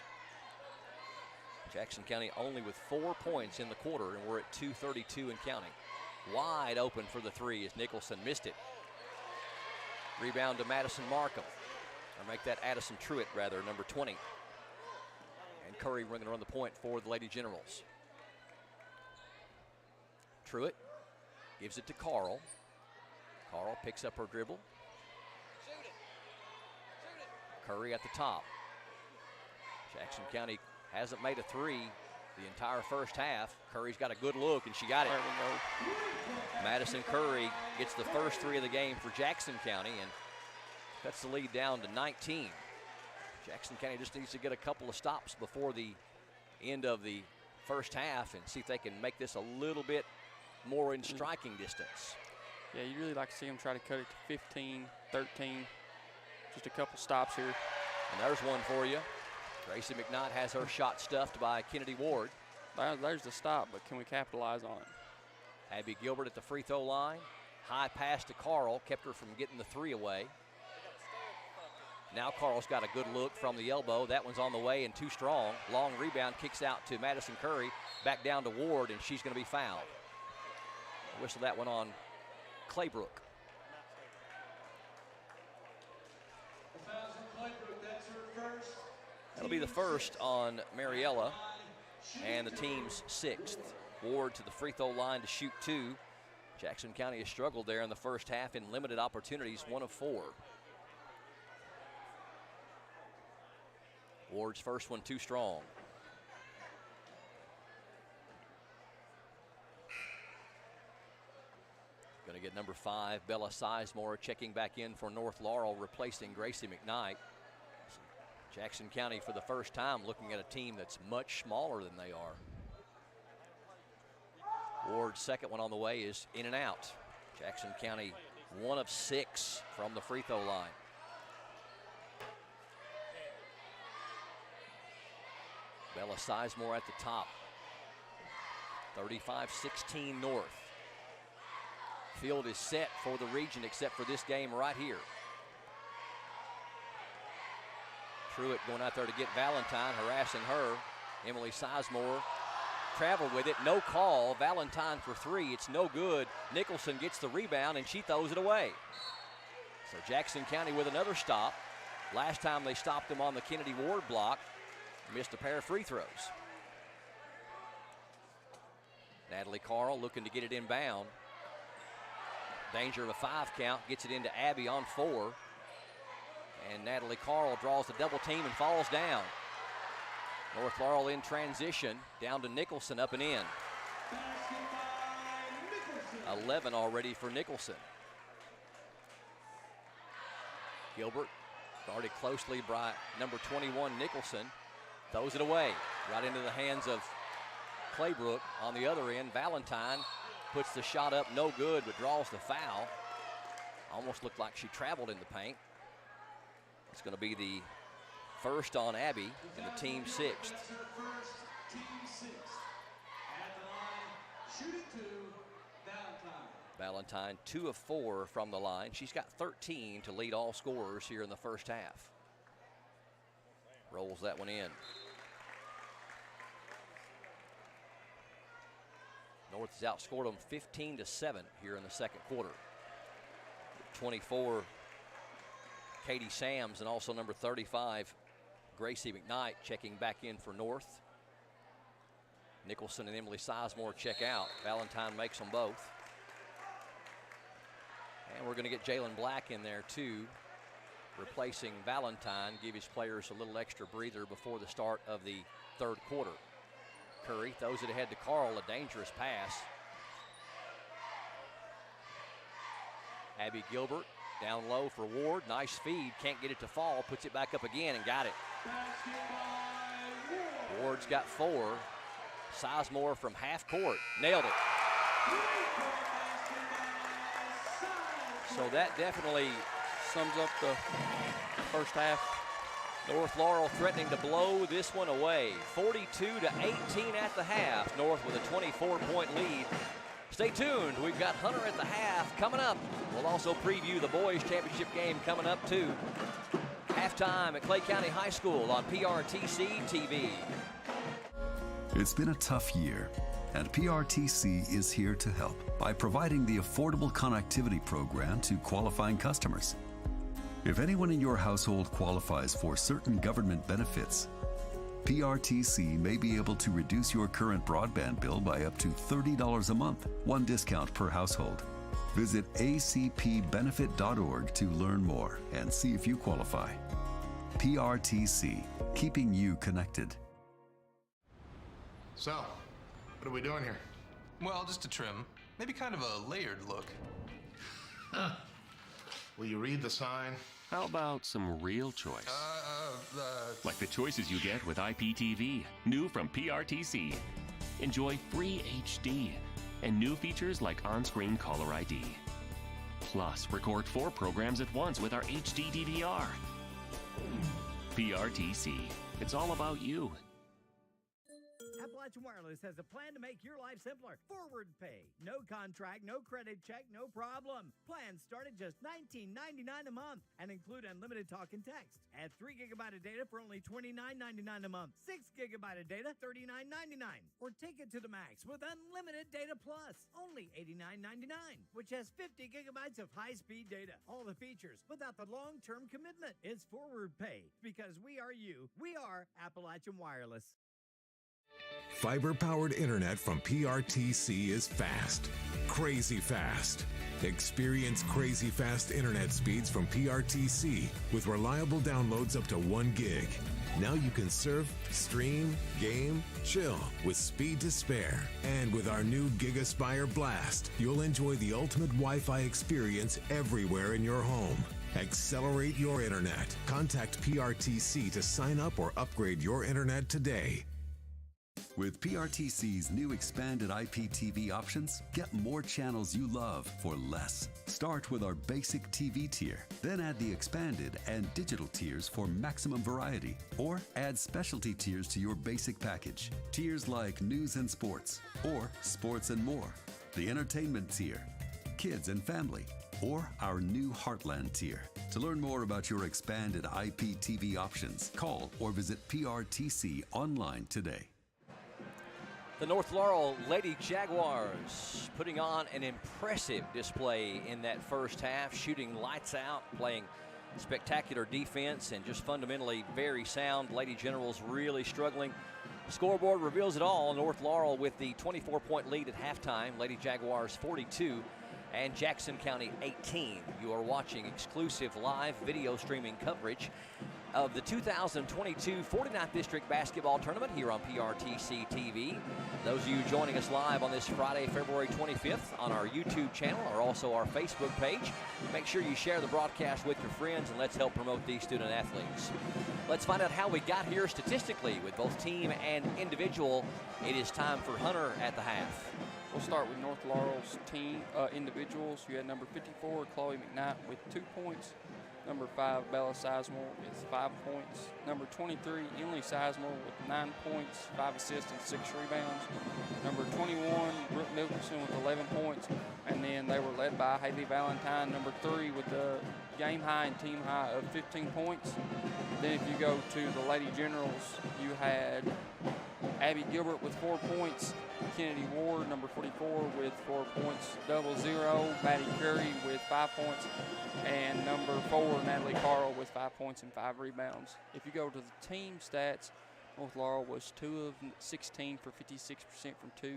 Jackson County only with 4 points in the quarter, and we're at 2:32 and counting. Wide open for the three as Nicholson missed it. Rebound to Madison Markham. Or make that Addison Truitt, rather, number 20. And Curry going to run the point for the Lady Generals. Truitt gives it to Carl. Carl picks up her dribble. Curry at the top. Jackson County hasn't made a three the entire first half. Curry's got a good look, and she got it. Madison Curry gets the first three of the game for Jackson County and cuts the lead down to 19. Jackson County just needs to get a couple of stops before the end of the first half and see if they can make this a little bit more in striking distance. Yeah, you really like to see them try to cut it to 15, 13. Just a couple stops here. And there's one for you. Gracie McKnight has her shot stuffed by Kennedy Ward. There's the stop, but can we capitalize on it? Abby Gilbert at the free throw line. High pass to Carl, kept her from getting the three away. Now Carl's got a good look from the elbow. That one's on the way and too strong. Long rebound, kicks out to Madison Curry. Back down to Ward, and she's going to be fouled. Whistle that one on Claybrook. That'll be the first on Mariella, and the team's sixth. Ward to the free throw line to shoot 2. Jackson County has struggled there in the first half in limited opportunities, 1 of 4. Ward's first one too strong. Going to get number 5, Bella Sizemore, checking back in for North Laurel, replacing Gracie McKnight. Jackson County for the first time looking at a team that's much smaller than they are. Ward's second one on the way is in and out. Jackson County 1 of 6 from the free throw line. Bella Sizemore at the top. 35-16 North. Field is set for the region except for this game right here. Truitt going out there to get Valentine, harassing her. Emily Sizemore traveled with it, no call. Valentine for 3, it's no good. Nicholson gets the rebound and she throws it away. So Jackson County with another stop. Last time they stopped them on the Kennedy Ward block. Missed a pair of free throws. Natalie Carl looking to get it inbound. Danger of a 5 count, gets it into Abby on 4. And Natalie Carl draws the double team and falls down. North Laurel in transition, down to Nicholson, up and in. 11 already for Nicholson. Gilbert guarded closely by number 21, Nicholson. Throws it away, right into the hands of Claybrook. On the other end, Valentine puts the shot up, no good, but draws the foul. Almost looked like she traveled in the paint. It's going to be the first on Abby and the team 6th. Valentine 2 of 4 from the line. She's got 13 to lead all scorers here in the first half. Rolls that one in. North has outscored them 15-7 here in the second quarter. 24, Katie Sams, and also number 35, Gracie McKnight, checking back in for North. Nicholson and Emily Sizemore check out. Valentine makes them both. And we're going to get Jalen Black in there too. replacing Valentine, give his players a little extra breather before the start of the third quarter. Curry throws it ahead to Carl, a dangerous pass. Abby Gilbert down low for Ward. Nice feed, can't get it to fall, puts it back up again and got it. Ward's got 4. Sizemore from half court, nailed it. So that definitely sums up the first half. North Laurel threatening to blow this one away. 42-18 at the half. North with a 24-point lead. Stay tuned. We've got Hunter at the half coming up. We'll also preview the boys championship game coming up too. Halftime at Clay County High School on PRTC TV. It's been a tough year, and PRTC is here to help by providing the affordable connectivity program to qualifying customers. If anyone in your household qualifies for certain government benefits, PRTC may be able to reduce your current broadband bill by up to $30 a month, one discount per household. Visit acpbenefit.org to learn more and see if you qualify. PRTC, keeping you connected. So, what are we doing here? Well, just a trim. Maybe kind of a layered look. Will you read the sign? How about some real choice? Like the choices you get with IPTV, new from PRTC. Enjoy free HD and new features like on-screen caller ID. Plus, record 4 programs at once with our HD DVR. PRTC, it's all about you. Appalachian Wireless has a plan to make your life simpler. Forward pay. No contract, no credit check, no problem. Plans start at just $19.99 a month and include unlimited talk and text. Add 3 gigabyte of data for only $29.99 a month. 6 gigabyte of data, $39.99. Or take it to the max with unlimited data plus, only $89.99, which has 50 gigabytes of high-speed data. All the features without the long-term commitment. It's forward pay because we are you. We are Appalachian Wireless. Fiber-powered internet from PRTC is fast, crazy fast. Experience crazy fast internet speeds from PRTC with reliable downloads up to 1 gig. Now you can surf, stream, game, chill with speed to spare. And with our new GigaSpire Blast, you'll enjoy the ultimate Wi-Fi experience everywhere in your home. Accelerate your internet. Contact PRTC to sign up or upgrade your internet today. With PRTC's new expanded IPTV options, get more channels you love for less. Start with our basic TV tier, then add the expanded and digital tiers for maximum variety, or add specialty tiers to your basic package. Tiers like news and sports, or sports and more, the entertainment tier, kids and family, or our new Heartland tier. To learn more about your expanded IPTV options, call or visit PRTC online today. The North Laurel Lady Jaguars putting on an impressive display in that first half, shooting lights out, playing spectacular defense, and just fundamentally very sound. Lady Generals really struggling. Scoreboard reveals it all. North Laurel with the 24-point lead at halftime. Lady Jaguars 42 and Jackson County 18. You are watching exclusive live video streaming coverage of the 2022 49th District Basketball Tournament here on PRTC TV. Those of you joining us live on this Friday, February 25th on our YouTube channel or also our Facebook page, make sure you share the broadcast with your friends and let's help promote these student athletes. Let's find out how we got here statistically with both team and individual. It is time for Hunter at the half. We'll start with North Laurel's team individuals. You had number 54, Chloe McKnight with 2 points. Number 5, Bella Sizemore with 5 points. Number 23, Emily Sizemore with 9 points, 5 assists, and 6 rebounds. Number 21, Brooke Nicholson with 11 points. And then they were led by Haley Valentine, number 3, with the game high and team high of 15 points. Then if you go to the Lady Generals, you had Abby Gilbert with 4 points. Kennedy Ward, number 44, with 4 points. 00, Maddie Curry with 5 points. And number 4, Natalie Carl with 5 points and 5 rebounds. If you go to the team stats, North Laurel was 2 of 16 for 56% from 2,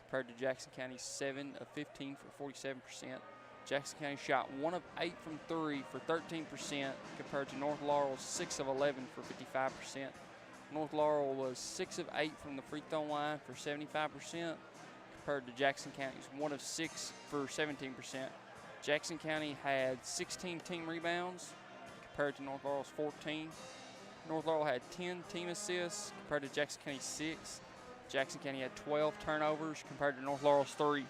compared to Jackson County 7 of 15 for 47%. Jackson County shot 1 of 8 from 3 for 13% compared to North Laurel's 6 of 11 for 55%. North Laurel was 6 of 8 from the free throw line for 75% compared to Jackson County's 1 of 6 for 17%. Jackson County had 16 team rebounds compared to North Laurel's 14. North Laurel had 10 team assists compared to Jackson County's 6. Jackson County had 12 turnovers compared to North Laurel's 3.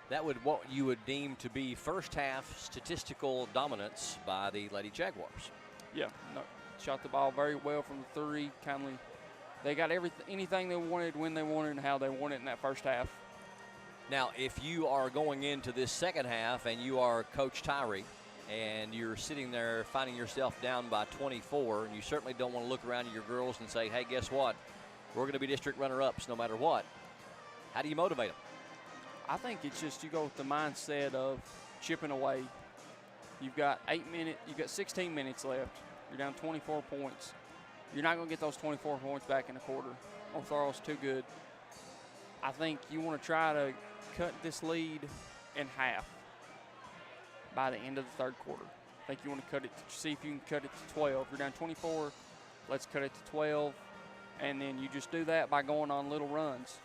That would what you would deem to be first half statistical dominance by the Lady Jaguars. Yeah, no, shot the ball very well from the 3. They got anything they wanted, when they wanted, and how they wanted in that first half. Now, if you are going into this second half and you are Coach Tyree and you're sitting there finding yourself down by 24, and you certainly don't want to look around at your girls and say, hey, guess what? We're going to be district runner-ups no matter what. How do you motivate them? I think it's just you go with the mindset of chipping away. You've got 16 minutes left. You're down 24 points. You're not going to get those 24 points back in a quarter. North Laurel's too good. I think you want to try to cut this lead in half by the end of the third quarter. I think you want to see if you can cut it to 12. You're down 24. Let's cut it to 12. And then you just do that by going on little runs.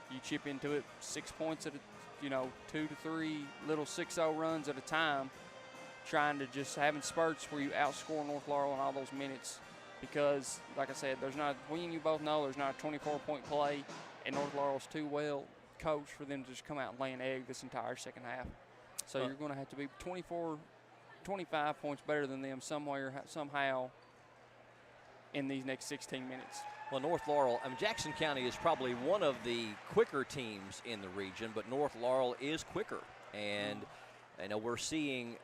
You chip into it 6 points at a, 2 to 3 little 6-0 runs at a time, trying to just having spurts where you outscore North Laurel in all those minutes. Because, like I said, you both know there's not a 24-point play, and North Laurel's too well coached for them to just come out and lay an egg this entire second half. So you're going to have to be 25 points better than them somehow in these next 16 minutes. Well, North Laurel, Jackson County is probably one of the quicker teams in the region, but North Laurel is quicker. And we're seeing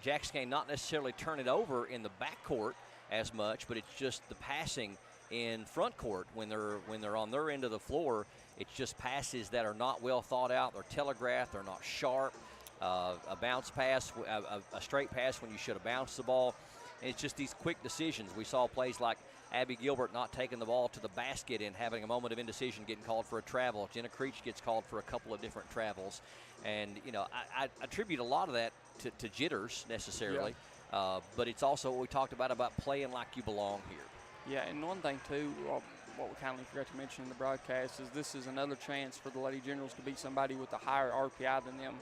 Jackson County not necessarily turn it over in the backcourt as much, but it's just the passing in front court when they're on their end of the floor. It's just passes that are not well thought out. They're telegraphed. They're not sharp. A bounce pass, a straight pass when you should have bounced the ball. And it's just these quick decisions. We saw plays like Abby Gilbert not taking the ball to the basket and having a moment of indecision, getting called for a travel. Jenna Creech gets called for a couple of different travels. And, I attribute a lot of that to jitters necessarily. Yeah. But it's also what we talked about playing like you belong here. Yeah, and one thing, too, what we kindly forgot to mention in the broadcast is this is another chance for the Lady Generals to beat somebody with a higher RPI than them.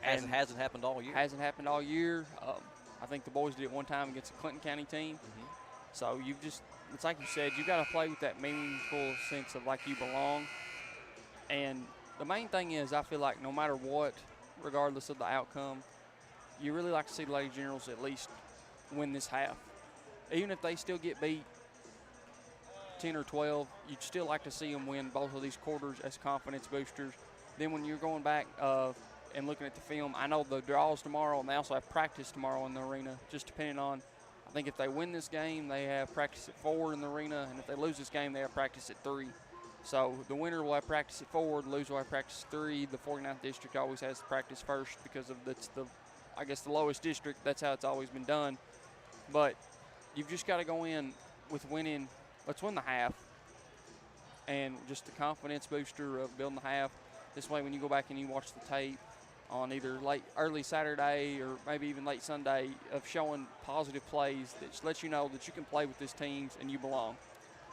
Hasn't happened all year. Hasn't happened all year. I think the boys did it one time against a Clinton County team. Mm-hmm. So it's like you said, you've got to play with that meaningful sense of like you belong. And the main thing is, I feel like no matter what, regardless of the outcome, you really like to see the Lady Generals at least win this half. Even if they still get beat 10 or 12, you'd still like to see them win both of these quarters as confidence boosters. Then when you're going back and looking at the film, I know the draws tomorrow, and they also have practice tomorrow in the arena, just depending on, I think if they win this game, they have practice at 4 in the arena, and if they lose this game, they have practice at 3. So the winner will have practice at 4, the loser will have practice at 3. The 49th district always has practice first because of the lowest district. That's how it's always been done. But you've just got to go in with winning. Let's win the half, and just the confidence booster of building the half. This way, when you go back and you watch the tape on either early Saturday or maybe even late Sunday of showing positive plays that just lets you know that you can play with this team and you belong.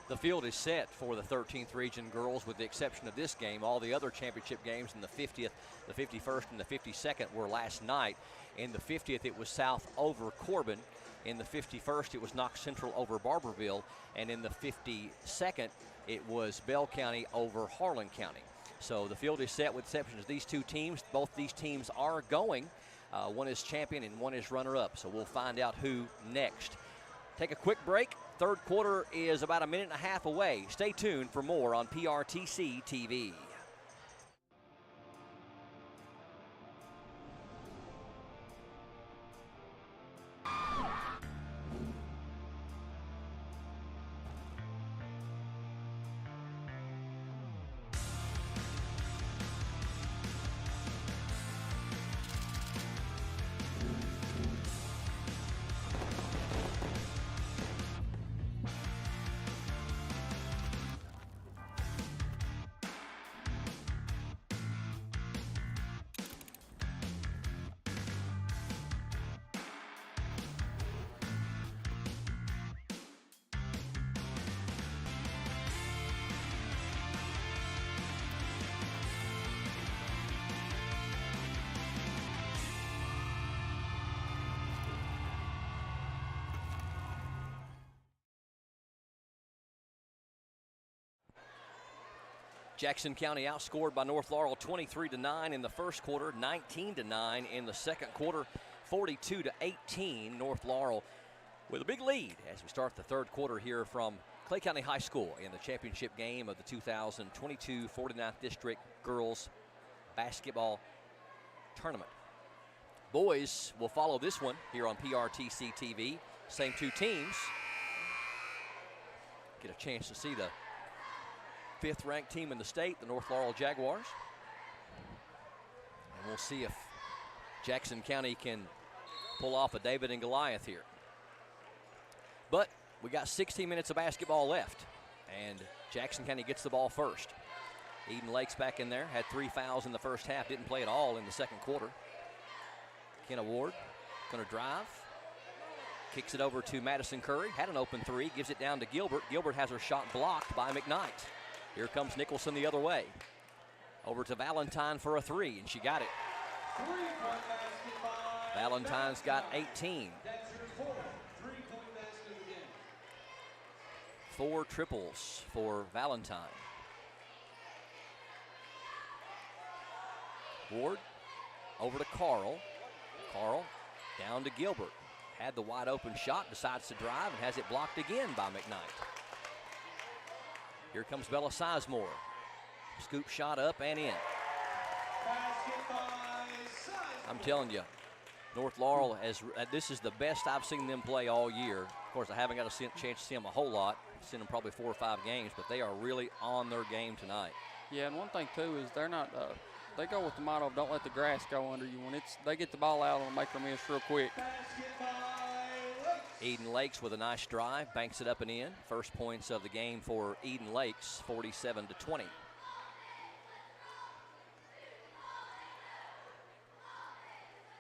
The field is set for the 13th region girls with the exception of this game. All the other championship games in the 50th, the 51st, and the 52nd were last night. In the 50th, it was South over Corbin. In the 51st, it was Knox Central over Barberville. And in the 52nd, it was Bell County over Harlan County. So the field is set with exceptions of these two teams. Both these teams are going. One is champion and one is runner-up. So we'll find out who next. Take a quick break. Third quarter is about a minute and a half away. Stay tuned for more on PRTC TV. Jackson County outscored by North Laurel 23-9 in the first quarter, 19-9 in the second quarter, 42-18. North Laurel with a big lead as we start the third quarter here from Clay County High School in the championship game of the 2022 49th District Girls Basketball Tournament. Boys will follow this one here on PRTC TV. Same two teams. Get a chance to see the fifth-ranked team in the state, the North Laurel Jaguars. And we'll see if Jackson County can pull off a David and Goliath here. But we got 16 minutes of basketball left, and Jackson County gets the ball first. Eden Lakes back in there, had 3 fouls in the first half, didn't play at all in the second quarter. Kenna Ward gonna drive, kicks it over to Madison Curry, had an open three, gives it down to Gilbert. Gilbert has her shot blocked by McKnight. Here comes Nicholson the other way. Over to Valentine for a three, and she got it. Valentine's got 18. 4 triples for Valentine. Ward over to Carl. Carl down to Gilbert. Had the wide open shot, decides to drive, and has it blocked again by McKnight. Here comes Bella Sizemore. Scoop shot up and in. I'm telling you, North Laurel, this is the best I've seen them play all year. Of course, I haven't got a chance to see them a whole lot. I've seen them probably 4 or 5 games, but they are really on their game tonight. Yeah, and one thing, too, is they're not they go with the motto of don't let the grass go under you. When they get the ball out, it'll make them miss real quick. Eden Lakes with a nice drive, banks it up and in. First points of the game for Eden Lakes, 47-20.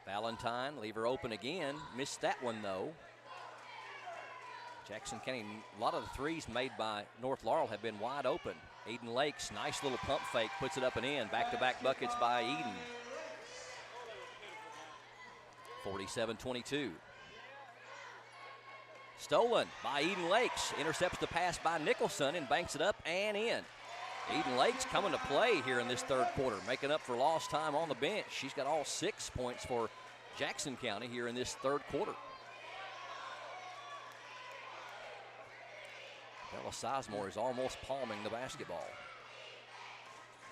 Valentine, leave her open again. Missed that one, though. Jackson County, a lot of the threes made by North Laurel have been wide open. Eden Lakes, nice little pump fake, puts it up and in. Back-to-back buckets by Eden. 47-22. Stolen by Eden Lakes. Intercepts the pass by Nicholson and banks it up and in. Eden Lakes coming to play here in this third quarter, making up for lost time on the bench. She's got all 6 points for Jackson County here in this third quarter. Bella Sizemore is almost palming the basketball.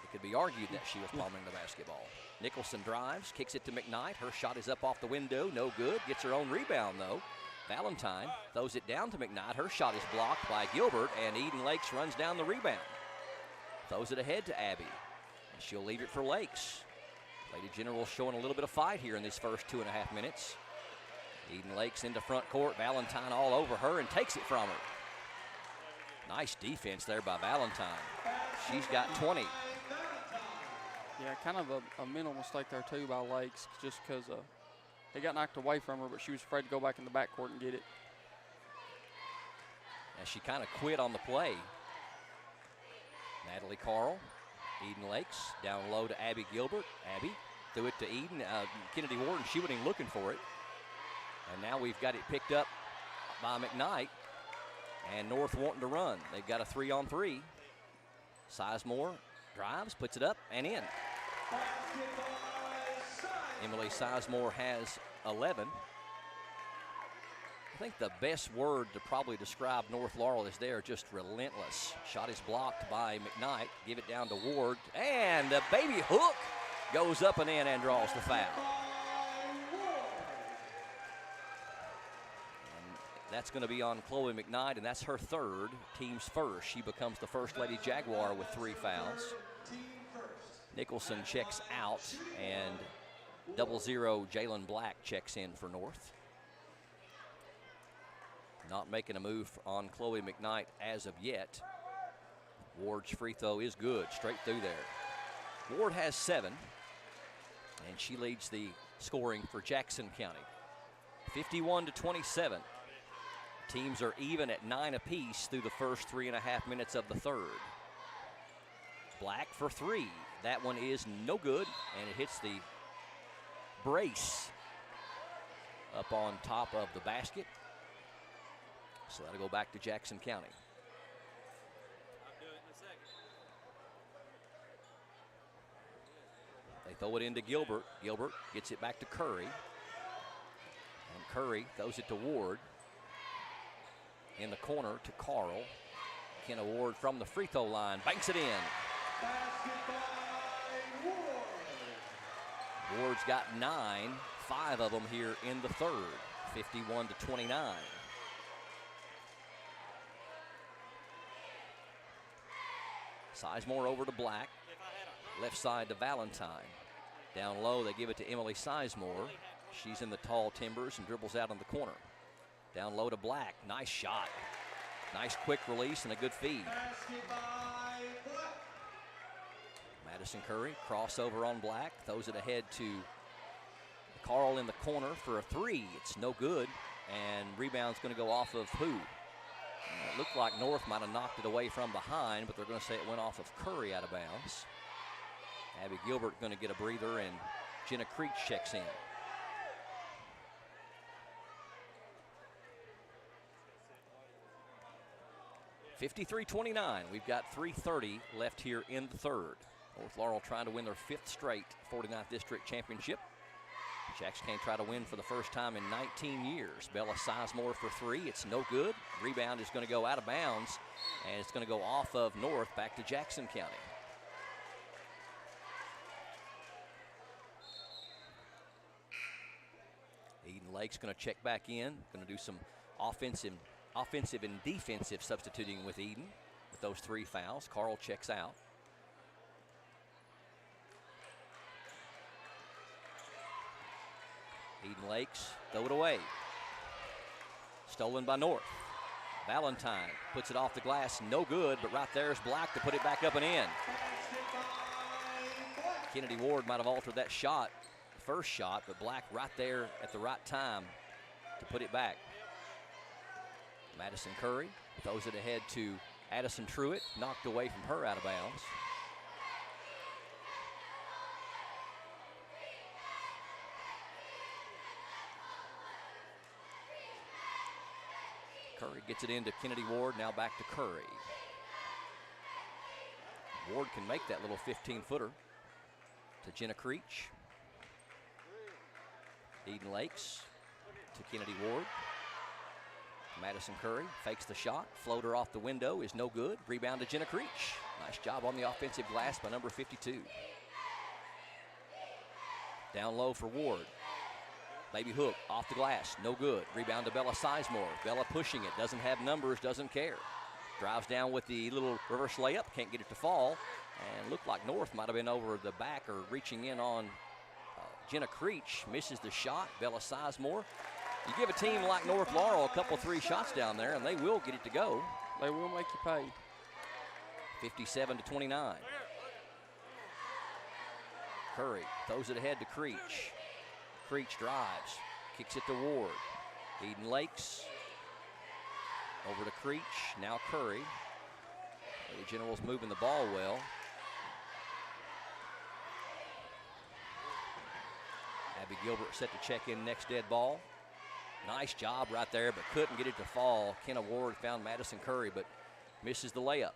It could be argued that she was palming the basketball. Nicholson drives, kicks it to McKnight. Her shot is up off the window, no good. Gets her own rebound, though. Valentine throws it down to McKnight. Her shot is blocked by Gilbert, and Eden Lakes runs down the rebound. Throws it ahead to Abby. And she'll leave it for Lakes. Lady General showing a little bit of fight here in this first 2.5 minutes. Eden Lakes into front court. Valentine all over her and takes it from her. Nice defense there by Valentine. She's got 20. Yeah, kind of a mental mistake there, too, by Lakes, just because it got knocked away from her, but she was afraid to go back in the backcourt and get it. And she kind of quit on the play. Natalie Carl, Eden Lakes, down low to Abby Gilbert. Abby threw it to Eden. Kennedy Warden, she wasn't even looking for it. And now we've got it picked up by McKnight. And North wanting to run. They've got a 3-on-3. Sizemore drives, puts it up, and in. Emily Sizemore has 11. I think the best word to probably describe North Laurel is they're just relentless. Shot is blocked by McKnight. Give it down to Ward. And the baby hook goes up and in and draws the foul. That's going to be on Chloe McKnight, and that's her third, team's first. She becomes the first Lady Jaguar with 3 fouls. Nicholson checks out, and 00 Jalen Black checks in for North. Not making a move on Chloe McKnight as of yet. Ward's free throw is good, straight through there. Ward has 7, and she leads the scoring for Jackson County. 51-27. Teams are even at 9 apiece through the first 3.5 minutes of the third. Black for 3. That one is no good, and it hits the brace up on top of the basket. So that'll go back to Jackson County. throw it into Gilbert. Gilbert gets it back to Curry. And Curry throws it to Ward. In the corner to Carl. Kenna Ward from the free throw line banks it in. Ward's got 9, 5 of them here in the third. 51-29. Sizemore over to Black. Left side to Valentine. Down low, they give it to Emily Sizemore. She's in the tall timbers and dribbles out in the corner. Down low to Black. Nice shot. Nice quick release and a good feed. Madison Curry, crossover on Black. Throws it ahead to Carl in the corner for a 3. It's no good. And rebound's going to go off of who? It looked like North might have knocked it away from behind, but they're going to say it went off of Curry out of bounds. Abby Gilbert going to get a breather, and Jenna Creech checks in. (53-29). We've got 3:30 left here in the third. North Laurel trying to win their 5th straight 49th District Championship. Jackson County try to win for the first time in 19 years. Bella Sizemore for 3. It's no good. Rebound is going to go out of bounds, and it's going to go off of North back to Jackson County. Eden Lake's going to check back in. Going to do some offensive and defensive substituting with Eden with those 3 fouls. Carl checks out. Eden Lakes throw it away. Stolen by North. Valentine puts it off the glass, no good, but right there's Black to put it back up and in. Kennedy Ward might have altered that shot, the first shot, but Black right there at the right time to put it back. Madison Curry throws it ahead to Addison Truitt, knocked away from her out of bounds. Curry gets it into Kennedy Ward, now back to Curry. Ward can make that little 15-footer to Jenna Creech. Eden Lakes to Kennedy Ward. Madison Curry fakes the shot. Floater off the window is no good. Rebound to Jenna Creech. Nice job on the offensive glass by number 52. Down low for Ward. Baby hook off the glass, no good. Rebound to Bella Sizemore. Bella pushing it, doesn't have numbers, doesn't care. Drives down with the little reverse layup, can't get it to fall. And looked like North might have been over the back or reaching in on Jenna Creech. Misses the shot, Bella Sizemore. You give a team like North Laurel a couple 3 shots down there, and they will get it to go. They will make you pay. 57-29. Curry throws it ahead to Creech. Creech drives, kicks it to Ward. Eden Lakes over to Creech, now Curry. The Generals moving the ball well. Abby Gilbert set to check in next dead ball. Nice job right there, but couldn't get it to fall. Kenna Ward found Madison Curry, but misses the layup.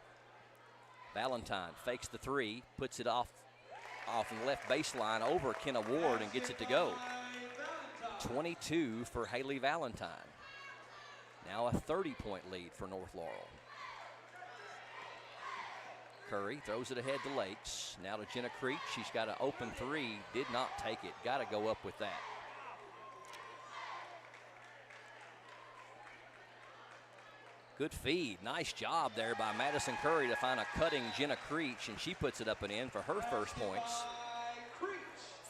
Valentine fakes the 3, puts it off the left baseline over Kenna Ward and gets it to go. 22 for Haley Valentine. Now a 30-point lead for North Laurel. Curry throws it ahead to Lakes. Now to Jenna Creech. She's got an open 3. Did not take it. Got to go up with that. Good feed. Nice job there by Madison Curry to find a cutting Jenna Creech, and she puts it up and in for her first points.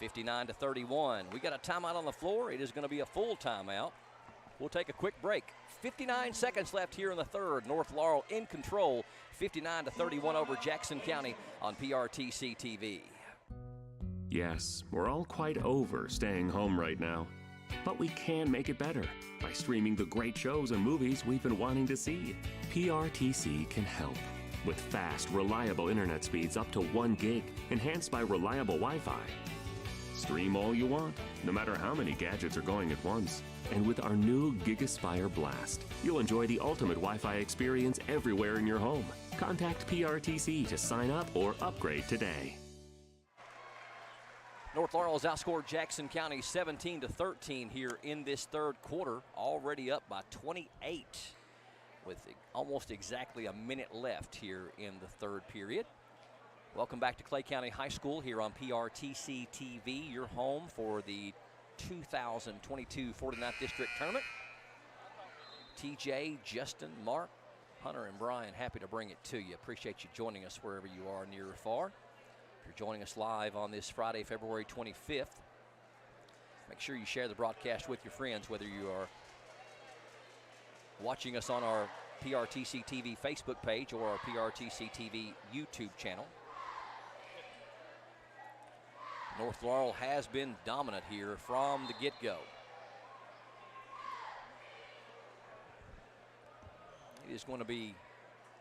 59-31. We got a timeout on the floor. It is going to be a full timeout. We'll take a quick break. 59 seconds left here in the third. North Laurel in control. 59-31 over Jackson County on PRTC TV. Yes, we're all quite over staying home right now. But we can make it better by streaming the great shows and movies we've been wanting to see. PRTC can help. With fast, reliable internet speeds up to 1 gig, enhanced by reliable Wi-Fi. Stream all you want, no matter how many gadgets are going at once. And with our new GigaSpire Blast, you'll enjoy the ultimate Wi-Fi experience everywhere in your home. Contact PRTC to sign up or upgrade today. North Laurel has outscored Jackson County 17-13 here in this third quarter, already up by 28 with almost exactly a minute left here in the third period. Welcome back to Clay County High School here on PRTC TV, your home for the 2022 49th District Tournament. TJ, Justin, Mark, Hunter, and Brian, happy to bring it to you. Appreciate you joining us wherever you are, near or far. If you're joining us live on this Friday, February 25th, make sure you share the broadcast with your friends, whether you are watching us on our PRTC TV Facebook page or our PRTC TV YouTube channel. North Laurel has been dominant here from the get-go. It is going to be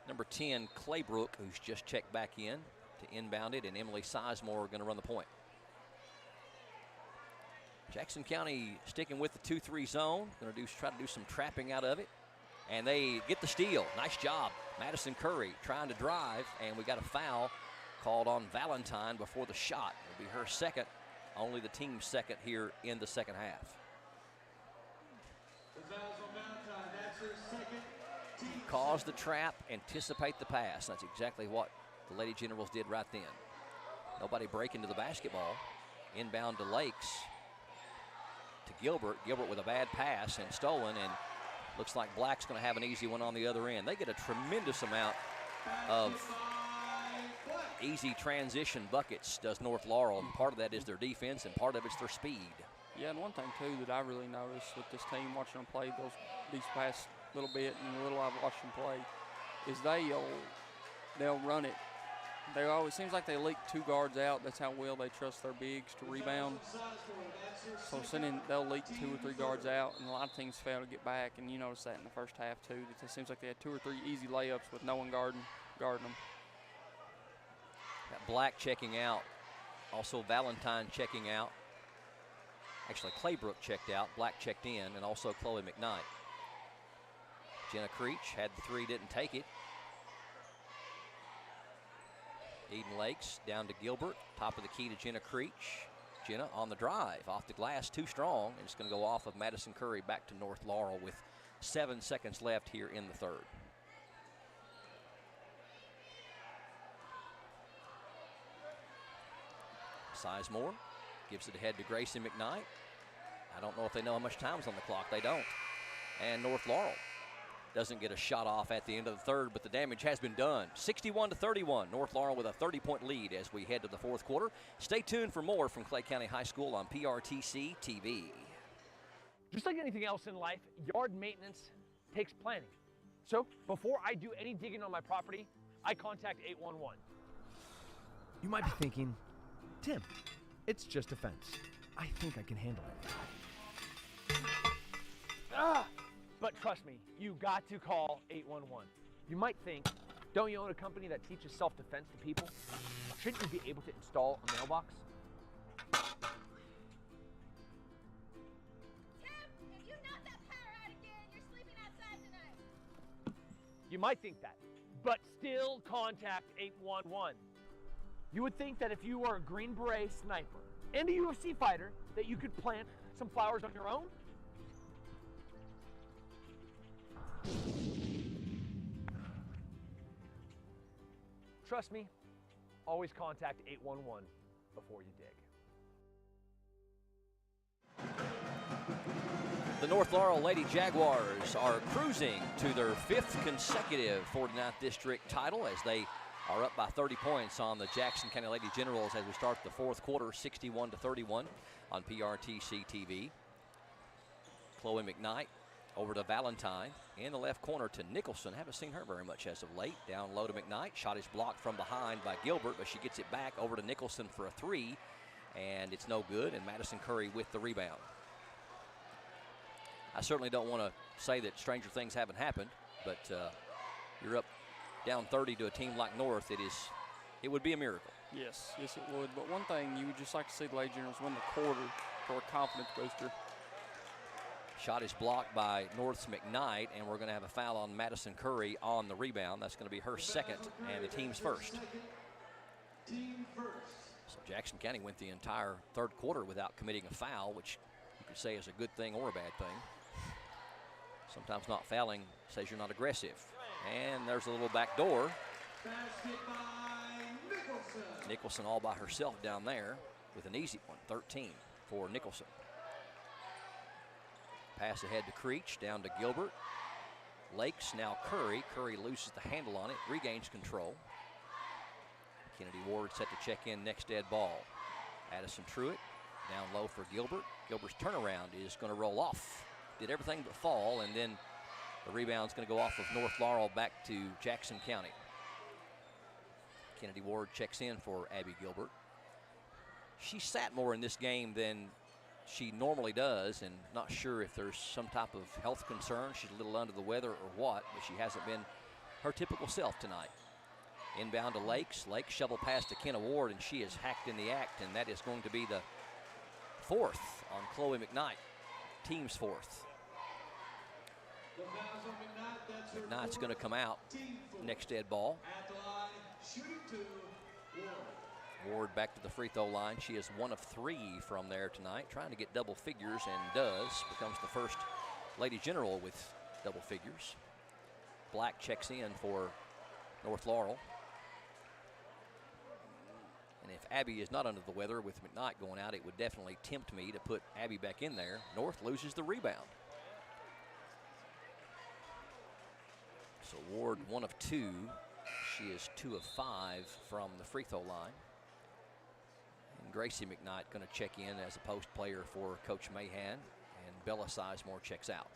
number 10, Claybrook, who's just checked back in to inbound it, and Emily Sizemore going to run the point. Jackson County sticking with the 2-3 zone. Going to try to do some trapping out of it. And they get the steal. Nice job. Madison Curry trying to drive, and we got a foul called on Valentine before the shot. It'll be her second, only the team's second here in the second half. Cause the trap, anticipate the pass. That's exactly what the Lady Generals did right then. Nobody breaking to the basketball. Inbound to Lakes. To Gilbert. Gilbert with a bad pass and stolen, and looks like Black's going to have an easy one on the other end. They get a tremendous amount of easy transition buckets, does North Laurel. And part of that is their defense, and part of it's their speed. Yeah, and one thing, too, that I really noticed with this team, watching them play these past little bit and the little I've watched them play, is they'll run it. They always, seems like they leak two guards out. That's how well they trust their bigs to rebound. So they'll leak 2 or 3 guards out, and a lot of teams fail to get back. And you notice that in the first half too. It seems like they had 2 or 3 easy layups with no one guarding them. Got Black checking out. Also Valentine checking out. Actually, Claybrook checked out. Black checked in, and also Chloe McKnight. Jenna Creech had the 3, didn't take it. Eden Lakes down to Gilbert. Top of the key to Jenna Creech. Jenna on the drive. Off the glass, too strong. And it's going to go off of Madison Curry back to North Laurel with 7 seconds left here in the third. Sizemore gives it ahead to Grayson McKnight. I don't know if they know how much time's on the clock. They don't. And North Laurel doesn't get a shot off at the end of the third, but the damage has been done. 61-31, North Laurel with a 30-point lead as we head to the fourth quarter. Stay tuned for more from Clay County High School on PRTC TV. Just like anything else in life, yard maintenance takes planning. So before I do any digging on my property, I contact 811. You might be thinking, Tim, it's just a fence. I think I can handle it. But trust me, you got to call 811. You might think, don't you own a company that teaches self-defense to people? Shouldn't you be able to install a mailbox? Tim, if you knock that power out again, you're sleeping outside tonight. You might think that, but still contact 811. You would think that if you were a Green Beret sniper and a UFC fighter, that you could plant some flowers on your own. Trust me, always contact 811 before you dig. The North Laurel Lady Jaguars are cruising to their 5th consecutive 49th District title as they are up by 30 points on the Jackson County Lady Generals as we start the fourth quarter, 61-31 on PRTC TV. Chloe McKnight over to Valentine. In the left corner to Nicholson. Haven't seen her very much as of late. Down low to McKnight. Shot is blocked from behind by Gilbert, but she gets it back over to Nicholson for a 3. And it's no good, and Madison Curry with the rebound. I certainly don't want to say that stranger things haven't happened, but you're up down 30 to a team like North. It would be a miracle. Yes, it would. But one thing you would just like to see the Lady Generals win the quarter for a confidence booster. Shot is blocked by North's McKnight, and we're going to have a foul on Madison Curry on the rebound. That's going to be her second and the team's first. Team first. So Jackson County went the entire third quarter without committing a foul, which you could say is a good thing or a bad thing. Sometimes not fouling says you're not aggressive. And there's a little back door. Nicholson all by herself down there with an easy one, 13 for Nicholson. Pass ahead to Creech, down to Gilbert. Lakes, now Curry. Curry loses the handle on it, regains control. Kennedy Ward set to check in next dead ball. Addison Truitt down low for Gilbert. Gilbert's turnaround is going to roll off. Did everything but fall, and then the rebound's going to go off of North Laurel back to Jackson County. Kennedy Ward checks in for Abby Gilbert. She sat more in this game than she normally does, and not sure if there's some type of health concern. She's a little under the weather or what, but she hasn't been her typical self tonight. Inbound to Lakes. Lakes shovel pass to Kenna Ward, and she is hacked in the act, and that is going to be the fourth on Chloe McKnight, team's fourth. McKnight's going to come out next dead ball. Ward back to the free throw line. She is 1 of 3 from there tonight, trying to get double figures, and does. Becomes the first Lady General with double figures. Black checks in for North Laurel. And if Abby is not under the weather with McKnight going out, it would definitely tempt me to put Abby back in there. North loses the rebound. So Ward 1 of 2. She is 2 of 5 from the free throw line. And Gracie McKnight going to check in as a post player for Coach Mahan, and Bella Sizemore checks out.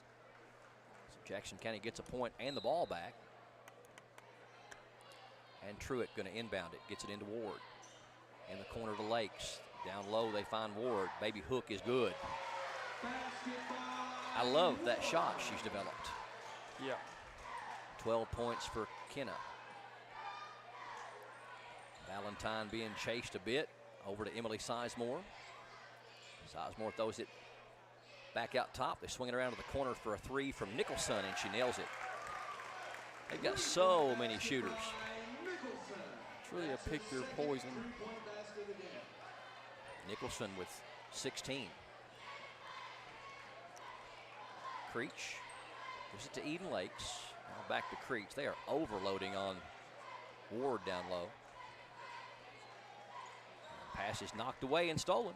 So Jackson County gets a point and the ball back. And Truitt going to inbound it, gets it into Ward. In the corner to Lakes. Down low, they find Ward. Baby hook is good. I love that shot she's developed. Yeah. 12 points for Kenna. Valentine being chased a bit. Over to Emily Sizemore. Sizemore throws it back out top. They swing it around to the corner for a 3 from Nicholson, and she nails it. They've got so many shooters. It's really a pick your poison. Nicholson with 16. Creech gives it to Eden Lakes. Now back to Creech. They are overloading on Ward down low. Pass is knocked away and stolen.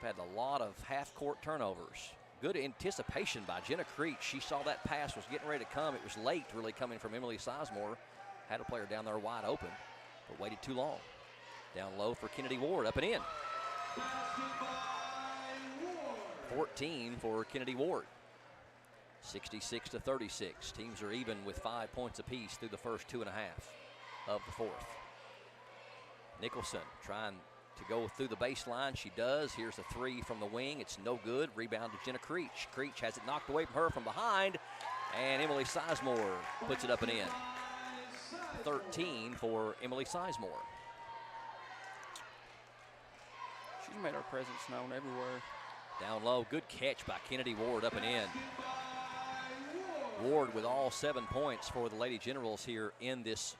We've had a lot of half-court turnovers. Good anticipation by Jenna Creech. She saw that pass was getting ready to come. It was late, really, coming from Emily Sizemore. Had a player down there wide open, but waited too long. Down low for Kennedy Ward, up and in. 14 for Kennedy Ward. 66 to 36. Teams are even with 5 points apiece through the first 2.5 of the fourth. Nicholson trying to go through the baseline. She does. Here's a 3 from the wing. It's no good. Rebound to Jenna Creech. Creech has it knocked away from her from behind, and Emily Sizemore puts it up and in. 13 for Emily Sizemore. She's made her presence known everywhere. Down low, good catch by Kennedy Ward, up and in. Ward with all 7 points for the Lady Generals here in this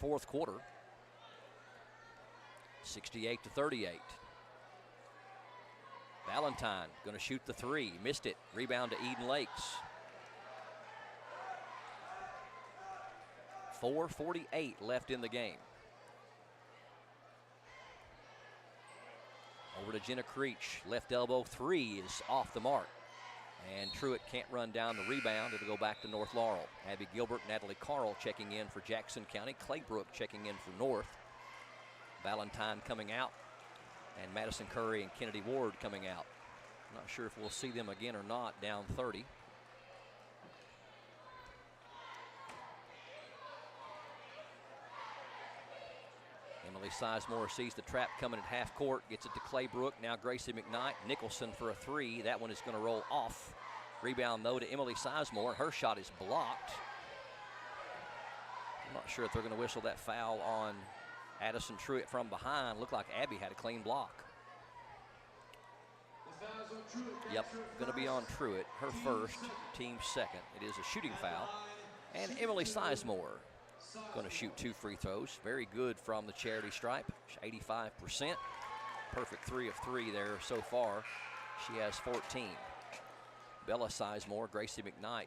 fourth quarter. 68 to 38. Valentine going to shoot the 3, missed it. Rebound to Eden Lakes. 4:48 left in the game. Over to Jenna Creech. Left elbow 3 is off the mark. And Truitt can't run down the rebound. It'll go back to North Laurel. Abby Gilbert, Natalie Carl checking in for Jackson County. Claybrook checking in for North. Valentine coming out. And Madison Curry and Kennedy Ward coming out. Not sure if we'll see them again or not, down 30. Emily Sizemore sees the trap coming at half court, gets it to Claybrook. Now Gracie McKnight. Nicholson for a 3. That one is going to roll off. Rebound, though, to Emily Sizemore. Her shot is blocked. I'm not sure if they're going to whistle that foul on Addison Truitt from behind. Looked like Abby had a clean block. Yep, going to be on Truitt. Her first, team second. It is a shooting foul. And Emily Sizemore Going to shoot 2 free throws. Very good from the charity stripe. 85%. Perfect 3 of 3 there so far. She has 14. Bella Sizemore, Gracie McKnight.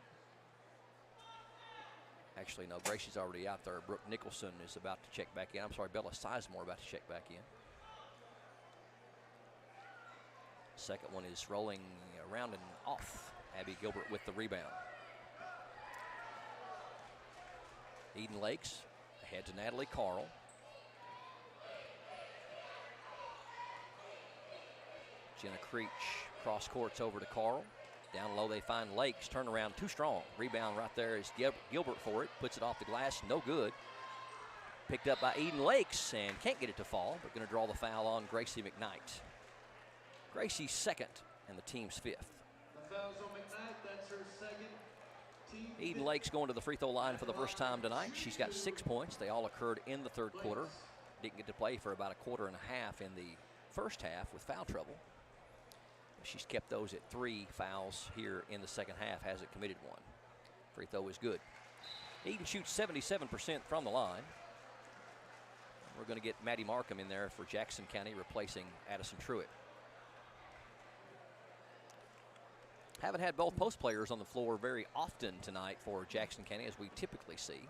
Actually, no, Gracie's already out there. Brooke Nicholson is about to check back in. I'm sorry, Bella Sizemore about to check back in. Second one is rolling around and off. Abby Gilbert with the rebound. Eden Lakes ahead to Natalie Carl. Jenna Creech cross courts over to Carl. Down low they find Lakes. Turnaround too strong. Rebound right there is Gilbert for it. Puts it off the glass. No good. Picked up by Eden Lakes and can't get it to fall, but going to draw the foul on Gracie McKnight. Gracie's second and the team's 5th. The foul's on McKnight. That's her second. Eden Lakes going to the free throw line for the first time tonight. She's got 6 points. They all occurred in the third quarter. Didn't get to play for about a quarter and a half in the first half with foul trouble. She's kept those at 3 fouls here in the second half. Hasn't committed one. Free throw is good. Eden shoots 77% from the line. We're going to get Maddie Markham in there for Jackson County, replacing Addison Truitt. Haven't had both post players on the floor very often tonight for Jackson County, as we typically see.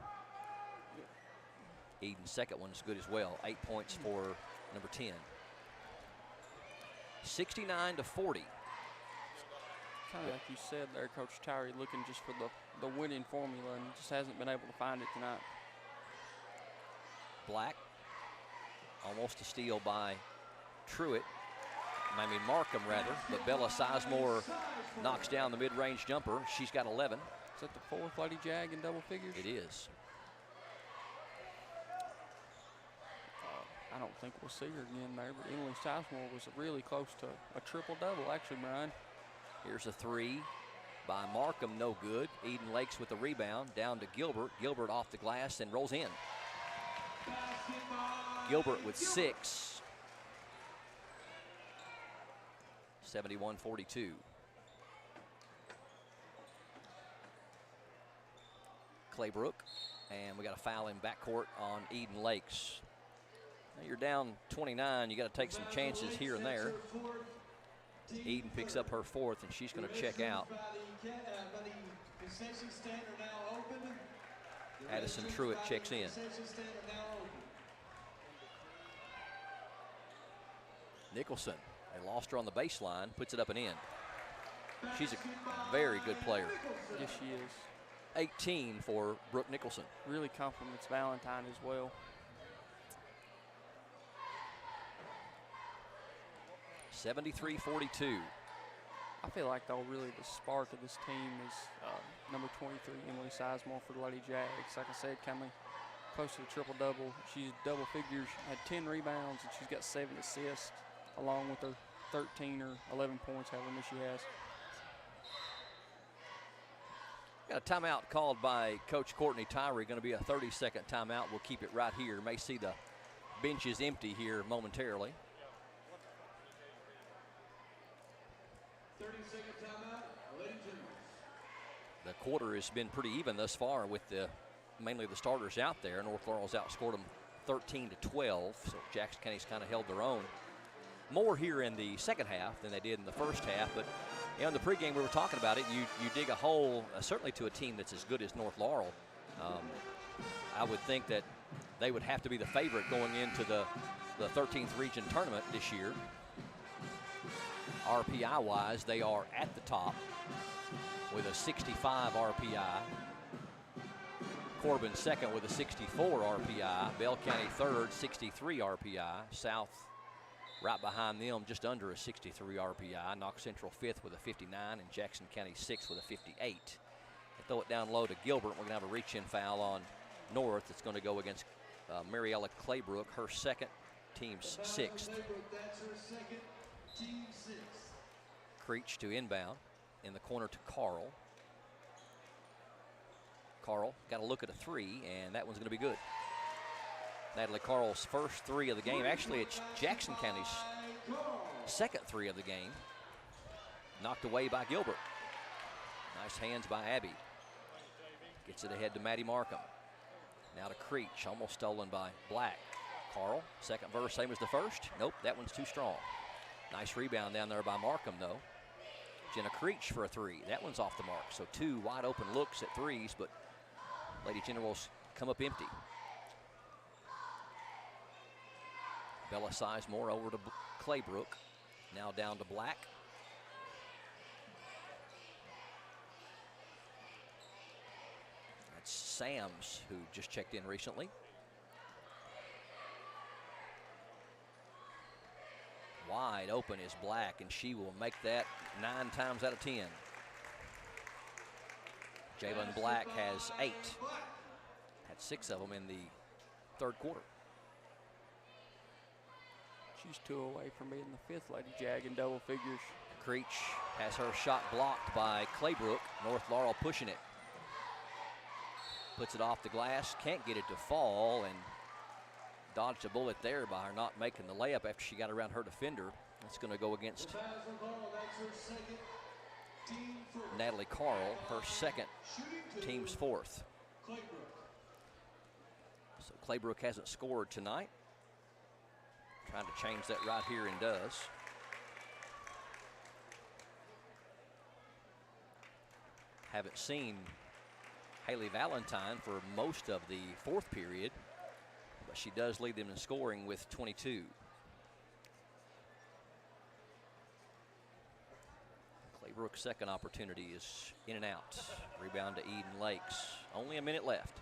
Eden's second one's good as well. 8 points for number 10. 69-40. Kind of like you said there, Coach Tyree, looking just for the winning formula and just hasn't been able to find it tonight. Black, almost a steal by Truitt. Markham rather, but Bella Sizemore knocks down the mid-range jumper. She's got 11. Is that the 4th Lady Jag in double figures? It is. I don't think we'll see her again there, but Emily Sizemore was really close to a triple-double, actually, Brian. Here's a 3 by Markham, no good. Eden Lakes with the rebound, down to Gilbert. Gilbert off the glass and rolls in. Gilbert with 6. 71-42. Claybrook, and we got a foul in backcourt on Eden Lakes. Now you're down 29, you got to take some chances here and there. Eden picks up her 4th, and she's going to check out. Addison Truitt checks in. Nicholson, they lost her on the baseline, puts it up and in. She's a very good player. Yes, she is. 18 for Brooke Nicholson. Really compliments Valentine as well. (73-42). I feel like, though, really the spark of this team is number 23, Emily Sizemore for the Lady Jags. Like I said, coming close to the triple-double. She's double figures, had 10 rebounds, and she's got 7 assists, along with her 13 or 11 points, however many she has. Got a timeout called by Coach Courtney Tyree. Going to be a 30-second timeout. We'll keep it right here. May see the benches empty here momentarily. 30-second timeout, ladies and gentlemen. The quarter has been pretty even thus far with mainly the starters out there. North Laurel's outscored them 13-12, so Jackson County's kind of held their own. More here in the second half than they did in the first half, but in the pregame we were talking about it. You dig a hole, certainly to a team that's as good as North Laurel. I would think that they would have to be the favorite going into the 13th region tournament this year. RPI-wise, they are at the top with a 65 RPI. Corbin second with a 64 RPI. Bell County third, 63 RPI. South right behind them, just under a 63 RPI. Knox Central fifth with a 59, and Jackson County sixth with a 58. They throw it down low to Gilbert. We're going to have a reach-in foul on North. It's going to go against Mariella Claybrook, her second, team's sixth. That's her second, team sixth. Creech to inbound in the corner to Carl. Carl got a look at a 3, and that one's going to be good. Natalie Carl's first 3 of the game. Actually, it's Jackson County's second 3 of the game. Knocked away by Gilbert. Nice hands by Abby. Gets it ahead to Maddie Markham. Now to Creech, almost stolen by Black. Carl, second verse, same as the first. Nope, that one's too strong. Nice rebound down there by Markham, though. Jenna Creech for a three. That one's off the mark. So 2 wide open looks at threes, but Lady Generals come up empty. Bella Sizemore over to Claybrook. Now down to Black. That's Sams, who just checked in recently. Wide open is Black, and she will make that 9 times out of 10. Jalen Black has 8. Had 6 of them in the third quarter. She's 2 away from being the 5th Lady Jag in double figures. Creech has her shot blocked by Claybrook. North Laurel pushing it. Puts it off the glass, can't get it to fall, and dodged a bullet there by her not making the layup after she got around her defender. That's going to go against Natalie Carl, her second, team's 4th. So Claybrook hasn't scored tonight. Trying to change that right here and does. Haven't seen Haley Valentine for most of the 4th period, but she does lead them in scoring with 22. Claybrook's second opportunity is in and out. Rebound to Eden Lakes. Only a minute left.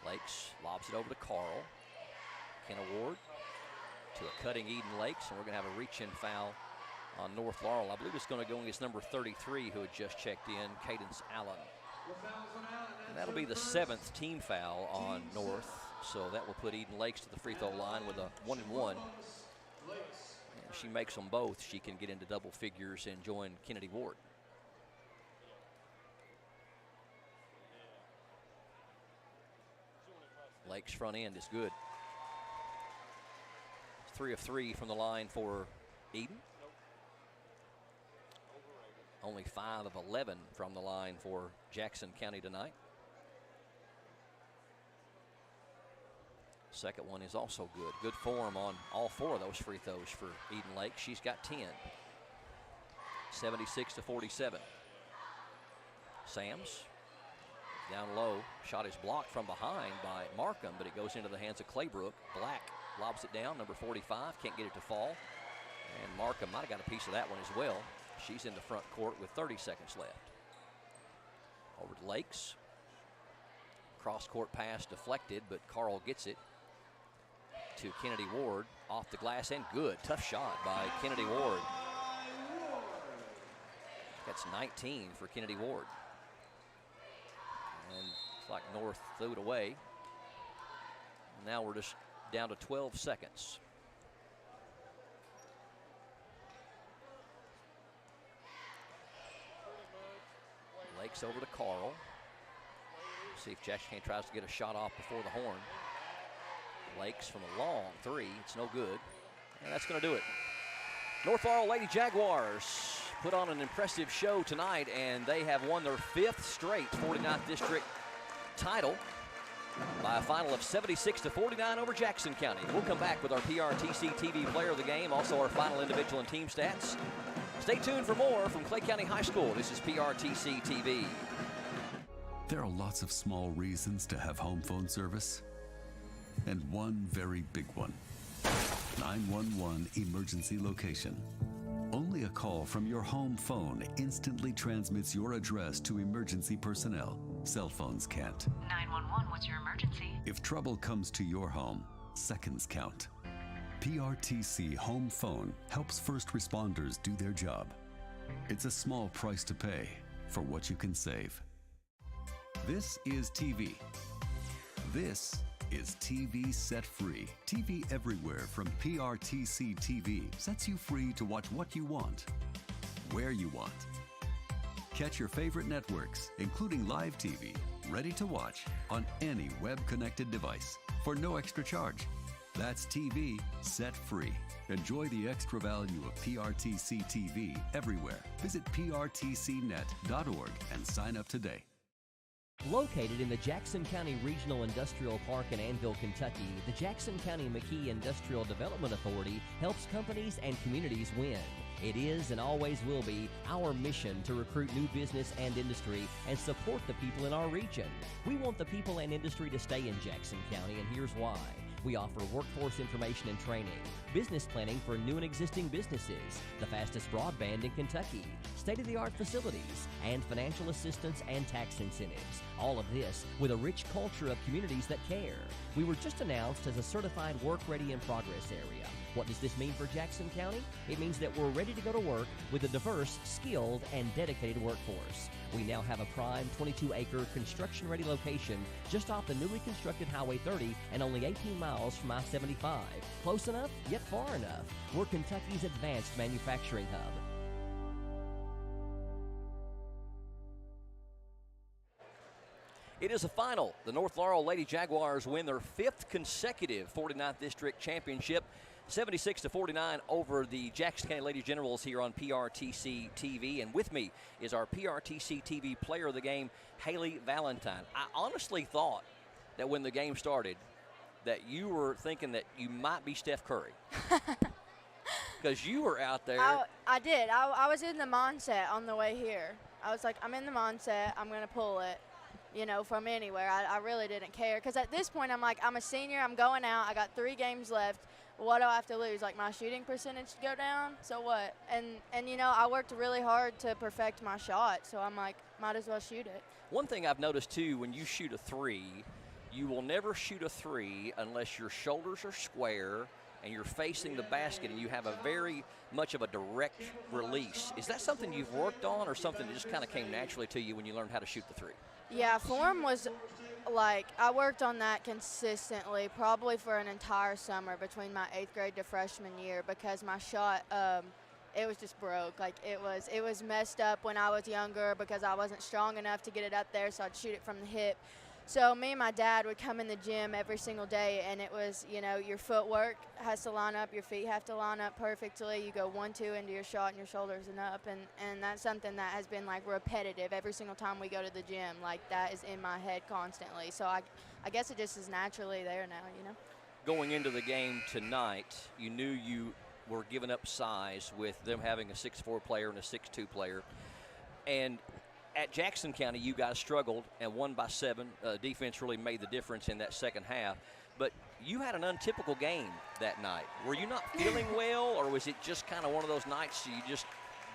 Lakes lobs it over to Carl. Kenna Ward to a cutting Eden Lakes, and we're going to have a reach-in foul on North Laurel. I believe it's going to go against number 33, who had just checked in, Cadence Allen. And that'll be the 7th team foul on North, so that will put Eden Lakes to the free throw line with a 1-and-1. And if she makes them both, she can get into double figures and join Kennedy Ward. Lakes front end is good. 3 of 3 from the line for Eden. Only 5 of 11 from the line for Jackson County tonight. Second one is also good. Good form on all 4 of those free throws for Eden Lake. She's got 10. 76-47. Sams down low. Shot is blocked from behind by Markham, but it goes into the hands of Claybrook. Black lobs it down, number 45. Can't get it to fall. And Markham might have got a piece of that one as well. She's in the front court with 30 seconds left. Over to Lakes. Cross-court pass deflected, but Carl gets it to Kennedy Ward. Off the glass and good. Tough shot by Kennedy Ward. That's 19 for Kennedy Ward. And it's like North threw it away. Now we're just down to 12 seconds. Lakes over to Carl. See if Jackson County tries to get a shot off before the horn. Lakes from a long 3. It's no good. And that's going to do it. North Laurel Lady Jaguars put on an impressive show tonight, and they have won their 5th straight 49th District title by a final of 76-49 over Jackson County. We'll come back with our PRTC TV player of the game, also our final individual and team stats. Stay tuned for more from Clay County High School. This is PRTC TV. There are lots of small reasons to have home phone service, and one very big one. 911 emergency location. Only a call from your home phone instantly transmits your address to emergency personnel. Cell phones can't. 911, what's your emergency? If trouble comes to your home, seconds count. PRTC Home Phone helps first responders do their job. It's a small price to pay for what you can save. This is TV. This is TV Set Free. TV everywhere from PRTC TV sets you free to watch what you want, where you want. Catch your favorite networks, including live TV, ready to watch on any web-connected device for no extra charge. That's TV Set Free. Enjoy the extra value of PRTC TV everywhere. Visit prtcnet.org and sign up today. Located in the Jackson County Regional Industrial Park in Annville, Kentucky, the Jackson County McKee Industrial Development Authority helps companies and communities win. It is and always will be our mission to recruit new business and industry and support the people in our region. We want the people and industry to stay in Jackson County, and here's why. We offer workforce information and training, business planning for new and existing businesses, the fastest broadband in Kentucky, state-of-the-art facilities, and financial assistance and tax incentives. All of this with a rich culture of communities that care. We were just announced as a certified work-ready in progress area. What does this mean for Jackson County? It means that we're ready to go to work with a diverse, skilled, and dedicated workforce. We now have a prime 22-acre construction-ready location just off the newly constructed Highway 30 and only 18 miles from I-75. Close enough, yet far enough. We're Kentucky's advanced manufacturing hub. It is a final. The North Laurel Lady Jaguars win their 5th consecutive 49th District Championship, 76-49 over the Jackson County Lady Generals here on PRTC TV. And with me is our PRTC TV player of the game, Haley Valentine. I honestly thought that when the game started that you were thinking that you might be Steph Curry. Because you were out there. I did. I was in the mindset on the way here. I was like, I'm in the mindset. I'm going to pull it, you know, from anywhere. I really didn't care. Because at this point, I'm like, I'm a senior. I'm going out. I got 3 games left. What do I have to lose? Like, my shooting percentage to go down? So what? And you know, I worked really hard to perfect my shot. So I'm like, might as well shoot it. One thing I've noticed, too, when you shoot a 3, you will never shoot a 3 unless your shoulders are square and you're facing the basket and you have a very much of a direct release. Is that something you've worked on or something that just kind of came naturally to you when you learned how to shoot the 3? Yeah, form was like, I worked on that consistently probably for an entire summer between my 8th grade to freshman year because my shot, it was just broke. Like, it was messed up when I was younger because I wasn't strong enough to get it up there, so I'd shoot it from the hip. So me and my dad would come in the gym every single day, and it was, you know, your footwork has to line up, your feet have to line up perfectly. You go 1-2 into your shot and your shoulders and up, and that's something that has been, like, repetitive every single time we go to the gym. Like, that is in my head constantly. So I guess it just is naturally there now, you know. Going into the game tonight, you knew you were giving up size with them having a 6'4" player and a 6'2" player. And at Jackson County, you guys struggled and won by 7. Defense really made the difference in that second half. But you had an untypical game that night. Were you not feeling well, or was it just kind of one of those nights you just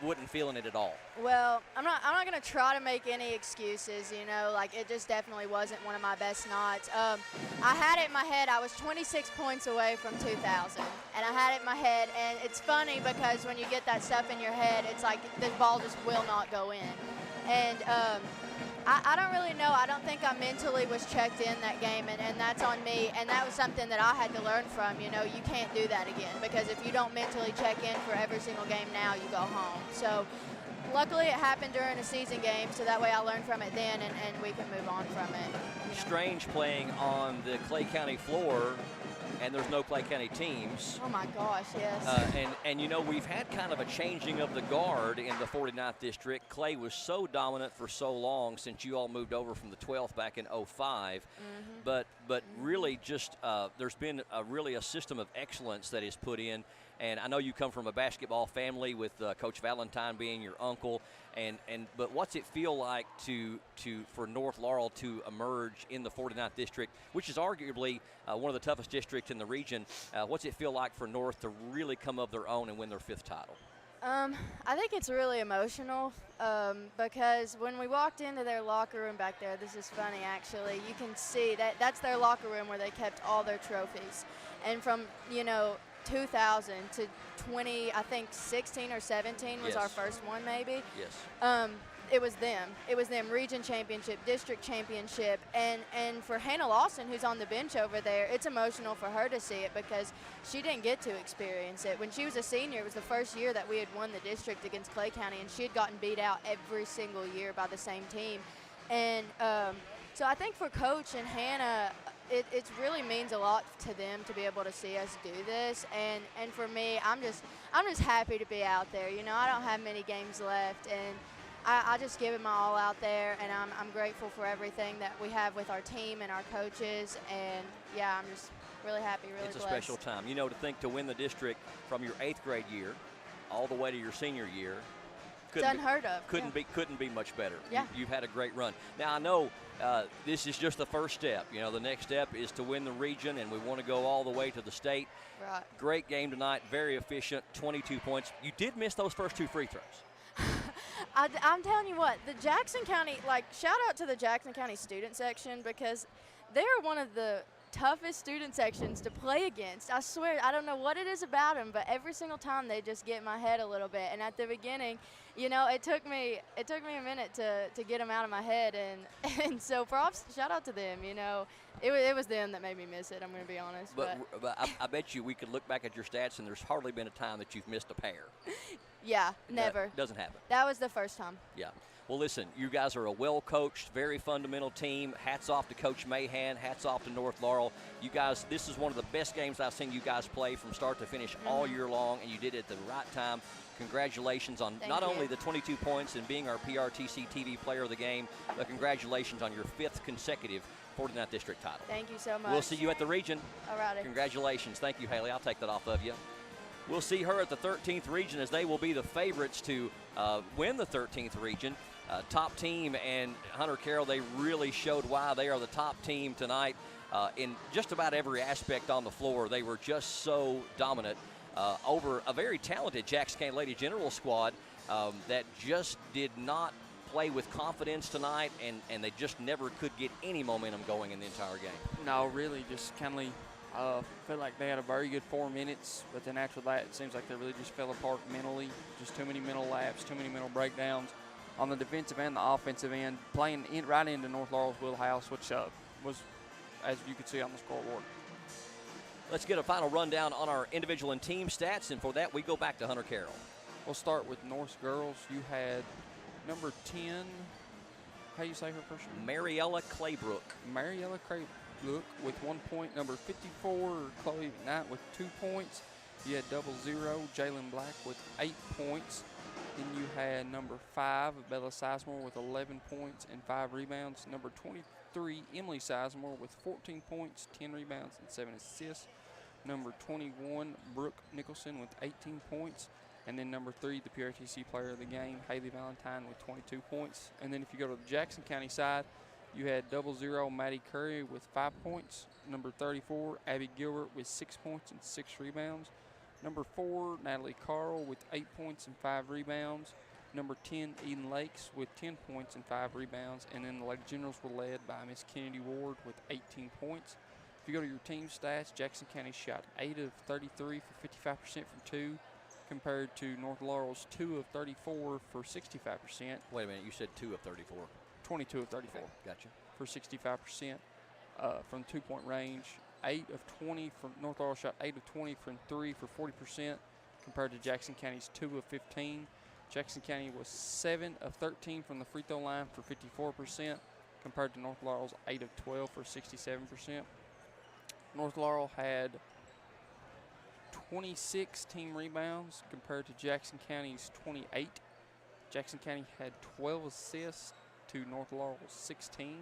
wasn't feeling it at all? Well, I'm not going to try to make any excuses, you know. Like, it just definitely wasn't one of my best nights. I had it in my head. I was 26 points away from 2,000, and I had it in my head. And it's funny because when you get that stuff in your head, it's like the ball just will not go in. And I don't really know. I don't think I mentally was checked in that game, and that's on me. And that was something that I had to learn from. You know, you can't do that again because if you don't mentally check in for every single game now, you go home. So luckily it happened during a season game, so that way I learned from it then, and we can move on from it. You know? Strange playing on the Clay County floor, and there's no Clay County teams. Oh, my gosh, yes. And you know, we've had kind of a changing of the guard in the 49th District. Clay was so dominant for so long since you all moved over from the 12th back in 05. But really just there's been really a system of excellence that is put in. And I know you come from a basketball family with Coach Valentine being your uncle. But what's it feel like for North Laurel to emerge in the 49th District, which is arguably one of the toughest districts in the region? What's it feel like for North to really come of their own and win their 5th title? I think it's really emotional because when we walked into their locker room back there, this is funny actually, you can see that's their locker room where they kept all their trophies. And from, you know, 2000 to 20, I think 16 or 17 was our first one maybe. Yes. It was them. It was them, region championship, district championship. And for Hannah Lawson, who's on the bench over there, it's emotional for her to see it because she didn't get to experience it. When she was a senior, it was the first year that we had won the district against Clay County, and she had gotten beat out every single year by the same team. And so I think for Coach and Hannah, it really means a lot to them to be able to see us do this. And for me, I'm just happy to be out there. You know, I don't have many games left, and I just give it my all out there, and I'm grateful for everything that we have with our team and our coaches. And, yeah, I'm just really happy, really blessed. It's blessed. a special time. You know, to think to win the district from your 8th grade year all the way to your senior year. It's unheard of. Couldn't be much better. Yeah. You've had a great run. Now, I know this is just the first step. You know, the next step is to win the region, and we want to go all the way to the state. Right. Great game tonight, very efficient, 22 points. You did miss those first 2 free throws. I'm telling you what, the Jackson County, shout out to the Jackson County student section, because they're one of the toughest student sections to play against. I swear, I don't know what it is about them, but every single time they just get in my head a little bit. And at the beginning, you know, it took me a minute to get them out of my head, and so props, shout out to them. You know, it was them that made me miss it. I'm going to be honest. But I bet you we could look back at your stats, and there's hardly been a time that you've missed a pair. Yeah, never. That doesn't happen. That was the first time. Yeah. Well, listen, you guys are a well-coached, very fundamental team. Hats off to Coach Mahan. Hats off to North Laurel. You guys, this is one of the best games I've seen you guys play from start to finish all year long, and you did it at the right time. Congratulations on not only the 22 points and being our PRTC TV Player of the Game, but congratulations on your 5th consecutive 49th District title. Thank you so much. We'll see you at the region. All righty. Congratulations. Thank you, Haley. I'll take that off of you. We'll see her at the 13th region, as they will be the favorites to win the 13th region. Top team, and Hunter Carroll, they really showed why they are the top team tonight in just about every aspect on the floor. They were just so dominant over a very talented Jackson County Lady General squad that just did not play with confidence tonight, and they just never could get any momentum going in the entire game. No, really, just kind of felt like they had a very good 4 minutes, but then after that, it seems like they really just fell apart mentally. Just too many mental laps, too many mental breakdowns on the defensive and the offensive end, playing right into North Laurel's wheelhouse, which was, as you could see on the scoreboard. Let's get a final rundown on our individual and team stats, and for that, we go back to Hunter Carroll. We'll start with North girls. You had number 10, how do you say her first name? Mariella Claybrook. Mariella Claybrook with 1 point. Number 54, Chloe McKnight with 2 points. You had 00, Jalen Black with 8 points. Then you had number 5, Bella Sizemore with 11 points and 5 rebounds. Number 23, Emily Sizemore with 14 points, 10 rebounds, and 7 assists. Number 21, Brooke Nicholson with 18 points. And then number 3, the PRTC Player of the Game, Haley Valentine with 22 points. And then if you go to the Jackson County side, you had 00, Maddie Curry with 5 points. Number 34, Abby Gilbert with 6 points and 6 rebounds. Number 4, Natalie Carl with 8 points and 5 rebounds. Number 10, Eden Lakes with 10 points and 5 rebounds. And then the Lady Generals were led by Miss Kennedy Ward with 18 points. If you go to your team stats, Jackson County shot 8 of 33 for 55% from 2, compared to North Laurel's 2 of 34 for 65%. Wait a minute, you said 2 of 34. 22 of 34. Okay, gotcha. For 65% from 2-point range. 8 of 20 from North Laurel shot 8 of 20 from 3 for 40%, compared to Jackson County's 2 of 15. Jackson County was 7 of 13 from the free throw line for 54%, compared to North Laurel's 8 of 12 for 67%. North Laurel had 26 team rebounds compared to Jackson County's 28. Jackson County had 12 assists to North Laurel's 16.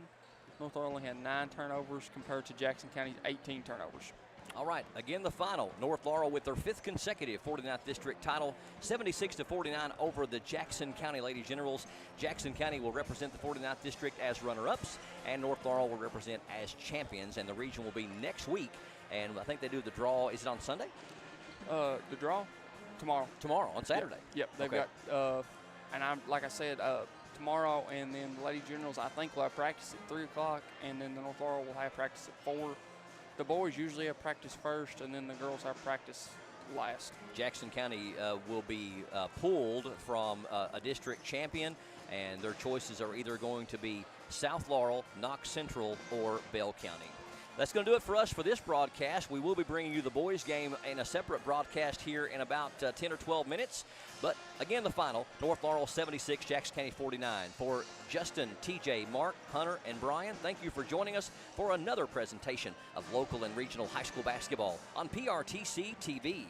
North Laurel only had 9 turnovers compared to Jackson County's 18 turnovers. All right, again the final. North Laurel with their 5th consecutive 49th District title, 76-49 over the Jackson County Lady Generals. Jackson County will represent the 49th District as runner-ups, and North Laurel will represent as champions, and the region will be next week. And I think they do the draw. Is it on Sunday? The draw? Tomorrow. Tomorrow, on Saturday. Yep, they've got, and I'm like I said, tomorrow, and then the Lady Generals, I think, will have practice at 3 o'clock, and then the North Laurel will have practice at 4. The boys usually have practice first, and then the girls have practice last. Jackson County will be pulled from a district champion, and their choices are either going to be South Laurel, Knox Central, or Bell County. That's going to do it for us for this broadcast. We will be bringing you the boys' game in a separate broadcast here in about 10 or 12 minutes. But again, the final, North Laurel 76, Jackson County 49. For Justin, TJ, Mark, Hunter, and Brian, thank you for joining us for another presentation of local and regional high school basketball on PRTC TV.